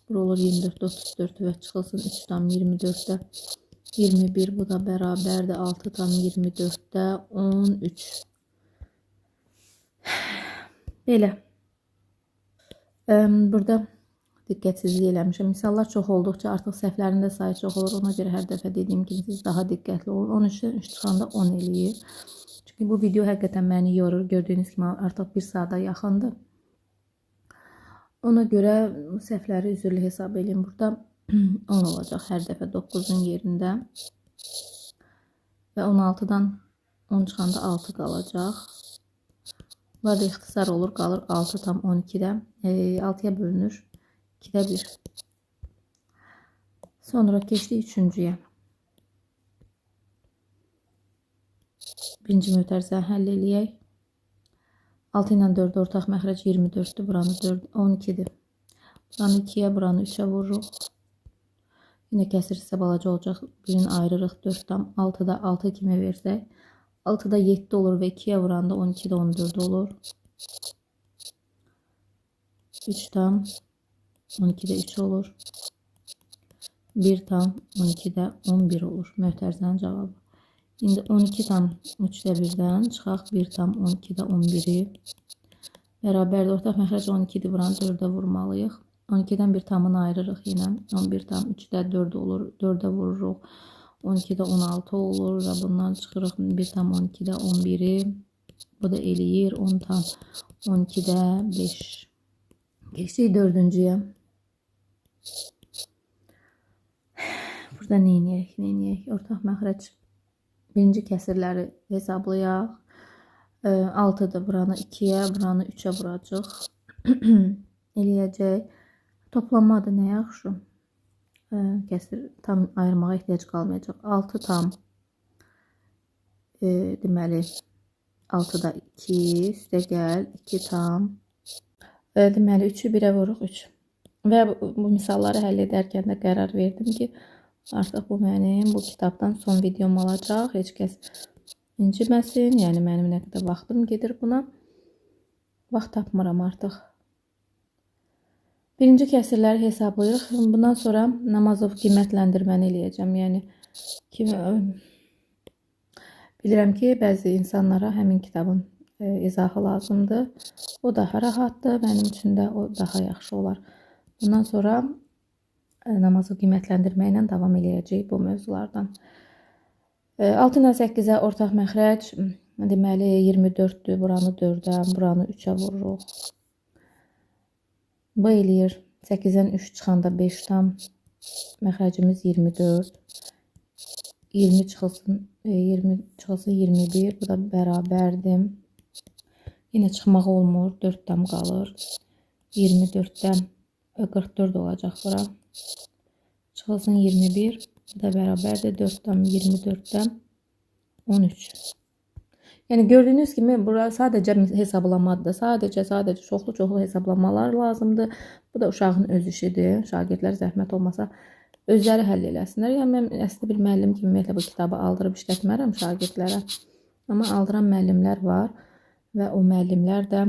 Bura olur 24'də 34 və çıxılsın 3 tam 24'də 21. Bu da bərabərdir. 6 tam 24'də 13. Belə. Burada diqqətsizlik eləmişəm. Misallar çox olduqca artıq səhvlərin də sayı çox olur. Ona görə hər dəfə dediyim kimi siz daha diqqətli olun. 13'dən 3 çıxanda 10 eləyir. Çünki bu video həqiqətən məni yorur. Gördüyünüz kimi artıq 1 saata yaxındır. Ona görə səhvləri üzrlü hesab edin. Burada 10 olacaq hər dəfə 9'un yerində. Və 16'dan 10 çıxanda 6 qalacaq. Bunlar da ixtisar olur. Qalır 6 tam 12'də. 6'ya bölünür. 2'də 1. Sonra keçdik 3-cüyə. Birinci mötərizəni həll eləyək. 6 ilə 4 ortaq məxrəc 24'dür. Buranı 12'dir. Buranı 2'yə, buranı 3'ə vururuq. Yine kəsir hissə balaca olacaq. Birini ayırırıq 4 tam 6'da 6 kimi versək. 6'da 7 olur və 2'yə vuranda 12'də 14 olur. 3 tam 12'də 3 olur. 1 tam 12'də 11 olur. Mötərizənin cavabı. İndi 12 tam 3'də 1'dən çıxaq 1 tam 12'də 11'i. Bərabərdir. Ortaq məxrəc 12'dir. Buranı 4'ə vurmalıyıq. 12'dən bir tamını ayırırıq yenə. 11 tam 3'də 4 olur. 4'ə vururuq. 12'də 16 olur və bundan çıxırıq 1 tam 12'də 11'i. Bu da eləyir 10 tam 12'də 5. Keçdik 4-cüyə. Burada neyniyək? Ortaq məxrəc birinci kəsirləri hesablayaq. 6'dır. Buranı 2'yə, buranı 3'ə vuracaq. Eləyəcək. Toplanmadır. Nə yaxşı? Kəsir tam ayırmağa ehtiyac qalmayacaq. 6 tam deməli 6'da 2 üstə gəl 2 tam deməli 3'ü 1'ə vuruq 3. Və bu misalları həll edərkən də qərar verdim ki, artıq bu mənim bu kitabdan son videom olacaq. Heç kəs inciməsin. Yəni mənim nə qədər vaxtım gedir buna. Vaxt tapmıram artıq. Birinci kəsirləri hesablayırıq. Bundan sonra Namazov qiymətləndirməni eləyəcəm. Yəni bilirəm ki, bəzi insanlara həmin kitabın izahı lazımdır. O daha rahatdır. Mənim üçün də o daha yaxşı olar. Bundan sonra Namazov qiymətləndirməklə davam eləyəcək bu mövzulardan. 6 ilə 8'ə ortaq məxrəc deməli 24'dür. Buranı 4'ə, buranı 3'ə vururuq. Bu eləyir 8'dən 3 çıxanda 5 tam məxrəcimiz 24. 20 çıxılsın 21. Bu da bərabərdir. Yine çıxmaq olmur. 4 tam qalır. 24'dən 44 olacaq bura. Çıxılsın 21. Bu da bərabərdir. 4 tam 24'dən 13. Yəni gördüyünüz kimi bura sadəcə hesablamadır. Sadəcə çoxlu hesablamalar lazımdır. Bu da uşağın öz işidir. Şagirdlər zəhmət olmasa özləri həll eləsinlər. Yəni mən əslində bir müəllim kimi ümumiyyətlə bu kitabı aldırıb işlətmərəm şagirdlərə. Amma aldıran müəllimlər var və o müəllimlər də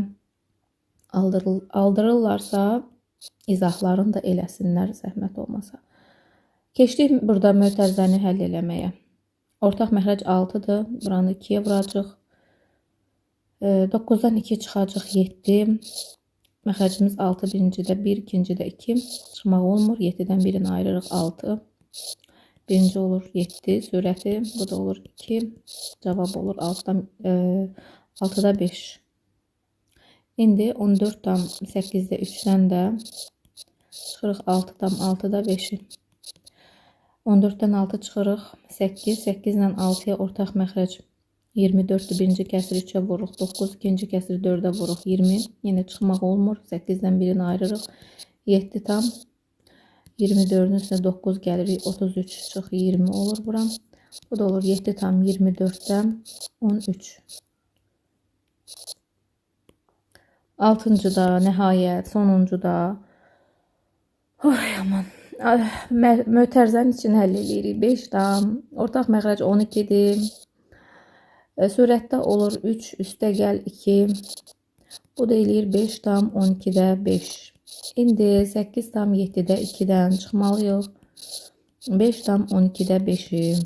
aldırırlarsa izahlarını da eləsinlər zəhmət olmasa. Keçdik burada mötərizəni həll eləməyə. Ortaq məxrəc 6'dır. Buranı 2'yə vuracaq. 9'dan 2 çıxacaq 7. Məxrəcimiz 6 birincidə 1, ikincidə 2. Çıxmaq olmur. 7'dən birini ayırırıq 6. Birinci olur 7 sürəti. Bu da olur 2. Cavab olur 6'da 5. İndi 14,8-də 3-dən də çıxırıq 6,6-da 5-i. 14-dən 6 çıxırıq 8, 8-lə 6-ya ortaq məxrəc 24-dür. Birinci kəsiri 3-ə vururuq, 9, ikinci kəsiri 4-ə vururuq, 20. Yenə çıxmaq olmur. 8-dən birini ayırırıq. 7 tam 24-ün üstünə 9 gəlirik. 33 çıx 20 olur buram. Bu da olur 7 tam 24-dən 13. 6-cıda, nəhayət, sonuncuda. Ay aman. Mötərizənin içini həll edirik. 5 tam. Ortaq məxrəc 12-dir. Surətdə olur 3, üstə gəl 2. Bu da eləyir 5 tam 12-də 5. İndi 8 tam 7-də 2-dən çıxmalıyıq. 5 tam 12-də 5-i.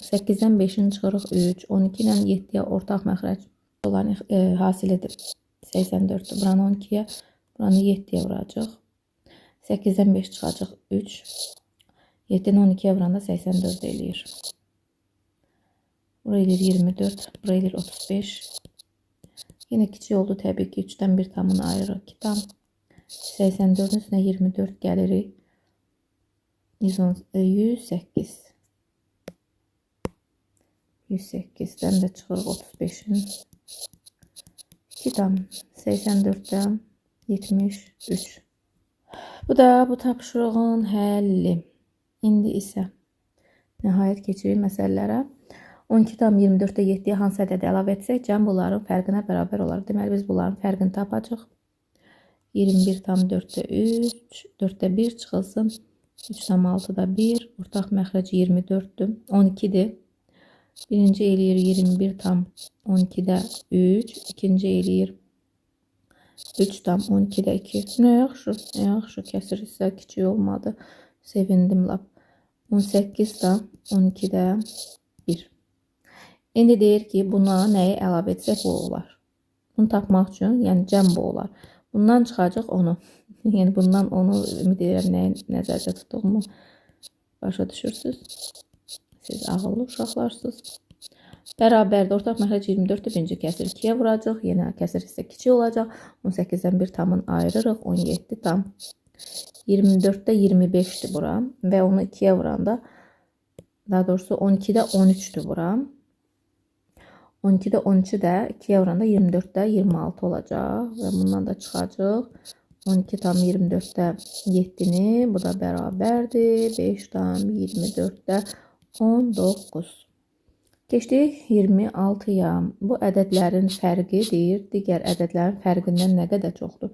8-dən 5-ini çıxırıq 3. 12 ilə 7-yə ortaq məxrəc olan hasilidir. 84-dür. Buranı 12-yə, buranı 7-yə vuracaq. 8-dən 5 çıxacaq 3. 7-ni 12-yə vuranda 84 eləyir. Bura eləyir 24. Bura eləyir 35. Yenə kiçik oldu təbii ki. 3-dən 1 tamını ayırırıq. 2 tam. 84-ün üstünə 24 gəlirik. 108. 108-dən də çıxırıq 35-in. 2 tam. 84-dən 73. Bu da bu tapşırığın həlli. İndi isə nəhayət keçirik məsələlərə. 12 tam 24-də 7-yə hansı ədədi əlavə etsək, cəm bunların fərqinə bərabər olar. Deməli, biz bunların fərqini tapacaq. 21 tam 4-də 3, 4-də 1 çıxılsın. 3 tam 6-da 1, ortaq məxrəc 24-dür, 12-dir. Birinci eləyir 21 tam 12-də 3, ikinci eləyir 3 tam 12-də 2. Nə yaxşı, kəsir hissə kiçik olmadı. Sevindim lap. 18 tam 12-də 1. İndi deyir ki, buna nəyi əlavə etsək bu olar. Bunu tapmaq üçün, yəni cəm bu olar. Bundan çıxacaq onu. Yəni bundan onu ümid edirəm nəyə nəzərdə tutduğumu başa düşürsünüz. Siz ağıllı uşaqlarsınız. Bərabərdə ortaq məxrəc 24-dür. Birinci kəsir 2-yə vuracaq. Yenə kəsir hissə kiçik olacaq. 18-dən 1 tamını ayırırıq. 17 tam. 24-də 25-dir bura. Və onu 2-yə vuranda, daha doğrusu 12-də 13-dür bura. 12-də 13-ü də 2-yə vuranda 24-də 26 olacaq. Və bundan da çıxacaq. 12 tam 24-də 7-ni. Bu da bərabərdir. 5 tam 24-də 19. Keçdik 26-ya. Bu ədədlərin fərqidir. Digər ədədlərin fərqindən nə qədər çoxdur.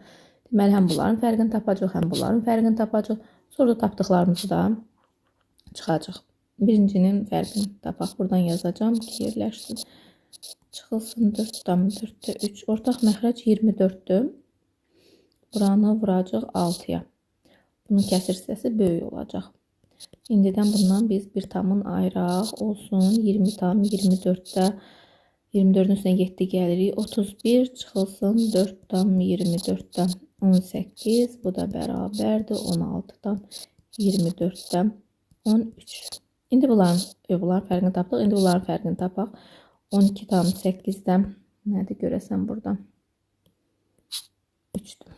Deməli, həm bunların fərqini tapacaq, həm bunların fərqini tapacaq. Sonra da tapdıqlarımızı da çıxacaq. Birincinin fərqini tapaq. Buradan yazacağım ki, yerləşsin. Çıxılsın 4 tam 4-də 3. Ortaq məxrəc 24-dür. Buranı vuracaq 6-ya. Bunun kəsir hissəsi böyük olacaq. İndidən bundan biz bir tamın ayıraq. Olsun 20 tam 24-də 24-ün üstünə 7 gəlirik. 31 çıxılsın 4 tam 24-də 18. Bu da bərabərdir 16 tam 24-də 13. İndi bunların fərqini tapdıq. İndi bunların fərqini tapaq. 12 tam 8-də nədir görəsən buradan? 3-dür.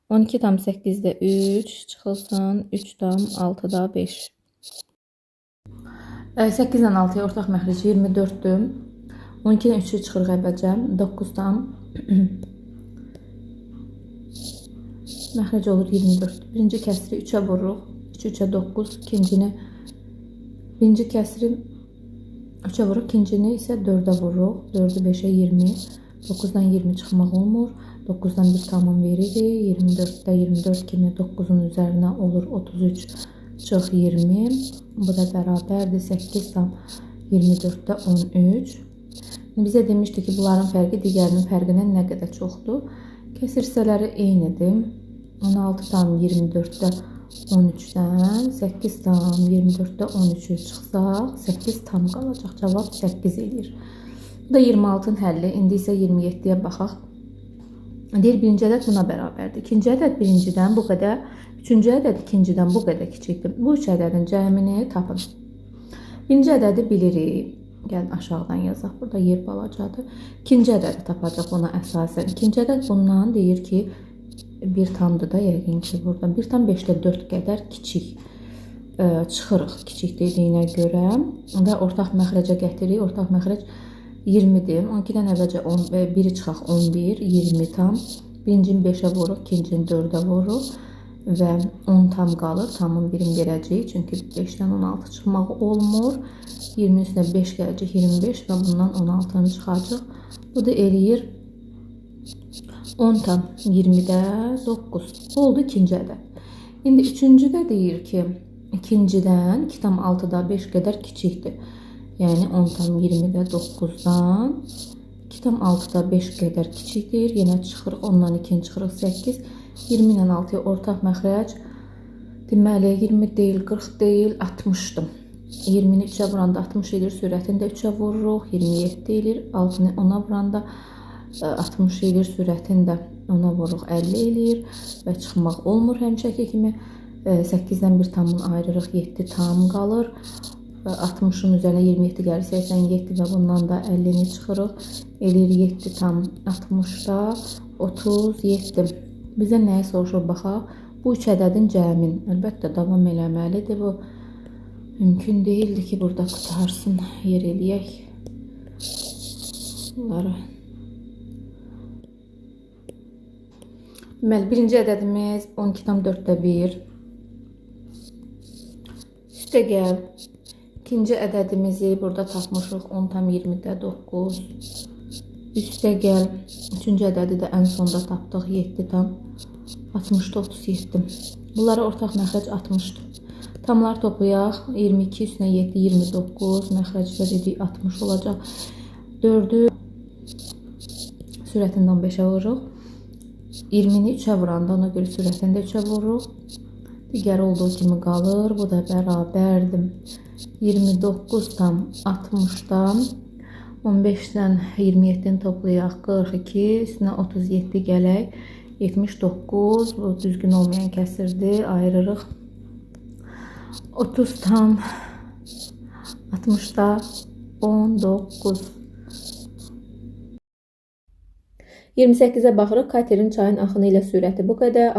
12 tam 8-də 3 çıxılsın 3 tam 6-da 5. 8-dən 6-ya ortaq məxrəc 24-dür. 12-dən 3-ü çıxırıq əvvəlcə 9 tam məxrəc olur 24. Birinci kəsiri 3-ə vururuq. 3-3-ə 9. İkincini birinci kəsiri 3-ə vururuq. İkincini isə 4-ə vururuq. 4-ü 5-ə 20. 9-dan 20 çıxmaq olmur. 9-dan 1 tamam veririk. 24-də 24 kimi 9-un üzərinə olur 33 çıx 20. Bu da bərabərdir 8 tam 24-də 13. Bizə demişdi ki, bunların fərqi digərinin fərqindən nə qədər çoxdur. Kəsir hissələri eynidir. 16 tam 24-də 13-dən 8 tam 24-də 13-ü çıxsaq 8 tam qalacaq. Cavab 8 edir. Bu da 26-ın həlli. İndi isə 27-yə baxaq. Deyir, birinci ədəd buna bərabərdir. İkinci ədəd birincidən bu qədər, üçüncü ədəd ikincidən bu qədər kiçikdir. Bu üç ədədin cəmini tapın. Birinci ədədi bilirik. Gəlin aşağıdan yazaq. Burada yer balacadır. İkinci ədədi tapacaq ona əsasən. İkinci ədəd bundan deyir ki, 1 da yəqin ki, burada 1,5-də 4 qədər kiçik çıxırıq kiçik dediyinə görə və ortaq məxrəcə gətiririk. Ortaq məxrəc 20-dir. 12-dən əvvəlcə 1-i çıxaq 11, 20 tam. Birincini 5-ə vururuq, ikincini 4-ə vururuq və 10 tam qalır. Tamın birini verəcəyik. Çünki 5-dən 16 çıxmaq olmur. 20 üstünə 5 gələcək 25 və bundan 16-nı çıxacaq. Bu da eləyir 10 tam 20-də 9. Oldu ikinci ədəd. İndi üçüncüdə deyir ki, ikincidən 2,6-da 5 qədər kiçikdir. Yəni 10 tam 20-də 9-dan 2,6-da 5 qədər kiçikdir. Yenə çıxırıq, ondan 2-ni çıxırıq 8. 20 ilə 6-ya ortaq məxrəc. Deməli 20 deyil, 40 deyil, 60-dır. 20-ni 3-ə vuranda 60 edir, sürətini də 3-ə vururuq. 27 edir, 6-nı 10-a vuranda 60 edir, sürətini də 10-a vururuq, 50 edir və çıxmaq olmur həmişəki kimi. 8-dən 1 tamını ayırırıq, 7 tam qalır. 60-ın üzərinə 27 gəlir, 87 və bundan da 50-ni çıxırıq. Eləyir 7 tam 60-da 37. Bizə nəyi soruşur, baxaq. Bu 3 ədədin cəmin. Əlbəttə, davam eləməlidir bu. Mümkün değildi ki, burada qutarsın. Yer eləyək bunları. Deməli, birinci ədədimiz 12,4-də 1. Üstə gəl. İkinci ədədimizi burada tapmışıq 10,20-də 9. Üstə gəl. Üçüncü ədədi də ən sonda tapdıq 7,60-da 37. Bunlara ortaq məxrəc 60-dır. Tamlar toplayaq. 22 üstünə 7, 29. Məxrəcdə dedik 60 olacaq. 4-ü sürətində 15-ə vururuq. 20-ni 3-ə vuranda ona görə sürətini də 3-ə vururuq. Digər olduğu kimi qalır. Bu da bərabərdir. 29 tam 60-dan 15-dən 27-ni toplayaq. 42 üstünə 37 gələk. 79. Bu düzgün olmayan kəsirdir. Ayırırıq. 30 tam 60'da 19. 28'e baxırıq. Katerin çayın axını ilə sürəti bu qədər.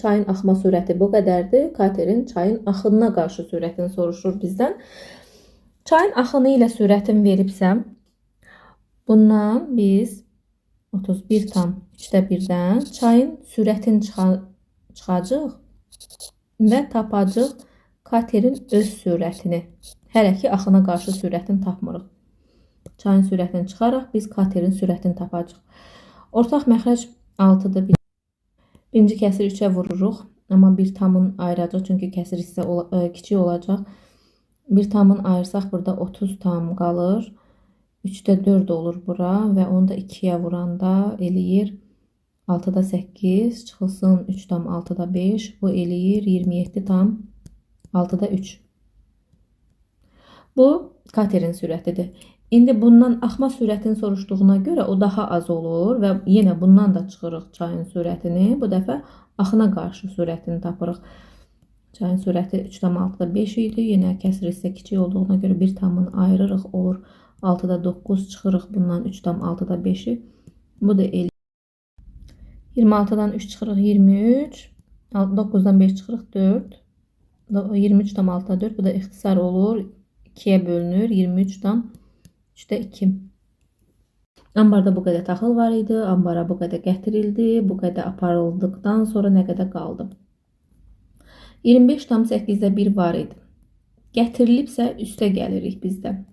Çayın axma sürəti bu qədərdir. Katerin çayın axınına qarşı sürətini soruşur bizdən. Çayın axını ilə sürətin veribsəm, bundan biz 31 tam 3'də 1-dən çayın sürətini çıxacaq və tapacaq katerin öz sürətini. Hələ ki axına qarşı sürətini tapmırıq. Çayın sürətini çıxaraq biz katerin sürətini tapacaq. Ortaq məxrəc 6-dır. Birinci kəsir 3-ə vururuq. Amma 1 tamın ayıracaq. Çünki kəsir hissə kiçik olacaq. 1 tamın ayırsaq burada 30 tam qalır. 3-də 4 olur bura və onu da 2-yə vuranda eləyir 6-da 8 çıxılsın 3 tam 6-da 5. Bu eləyir 27 tam 6-da 3. Bu katerin sürətidir. İndi bundan axma sürətini soruşduğuna görə o daha az olur və yenə bundan da çıxırıq çayın sürətini. Bu dəfə axına qarşı sürətini tapırıq. Çayın sürəti 3,6-da 5 idi. Yenə kəsir hissə kiçik olduğuna görə 1 tamını ayırırıq, olur 6-da 9, çıxırıq bundan 3,6-da 5'i. Bu da 50. 26'dan 3 çıxırıq 23. 9'dan 5 çıxırıq 4. 23,6'da 4. Bu da ixtisar olur. 2'ye bölünür. 23'dan 3'də 2. Ambarda bu qədər taxıl var idi. Ambara bu qədər gətirildi. Bu qədər aparıldıqdan sonra nə qədər qaldı? 25,8'də 1 var idi. Gətirilibsə üstə gəlirik bizdə.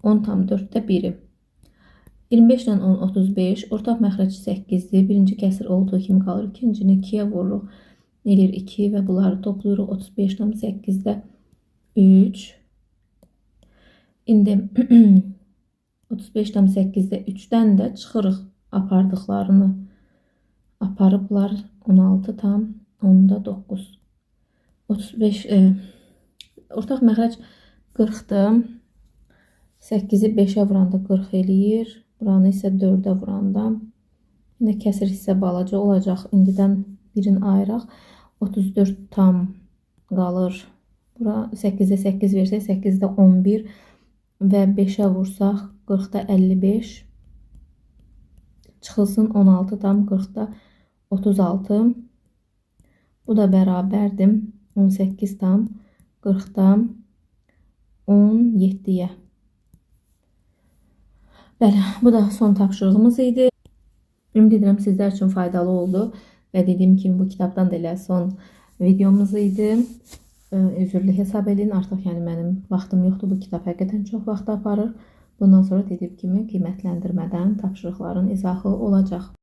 10,4'də 1'i. 25'dən 10, 35. Ortaq məxrəc 8'dir. Birinci kəsir olduğu kimi qalır. İkincini 2'yə vururuq. Nelir 2 və bunları toplayırıq. 35,8'də 3. İndi 35,8'də 3'dən də çıxırıq apardıqlarını. Aparıblar 16 tam 10'da 9. 35 ortaq məxrəc 40'dır. 8'i 5'ə vuranda 40 eləyir. Buranı isə 4'ə vuranda yine kəsir hissə balaca olacaq. İndidən birini ayıraq. 34 tam qalır. Bura 8'də 8 versək 8'də 11. və 5-ə vursaq 40-da 55 çıxılsın 16,40-da 36. Bu da bərabərdir 18,40-da 17-yə. Bəli, bu da son tapşırığımız idi. Ümid edirəm sizlər üçün faydalı oldu və dediyim kimi bu kitabdan da elə son videomuz idi. Üzürlü hesab edin. Artıq yəni mənim vaxtım yoxdur. Bu kitab həqiqətən çox vaxt aparır. Bundan sonra dediyim kimi qiymətləndirmədən tapşırıqların izahı olacaq.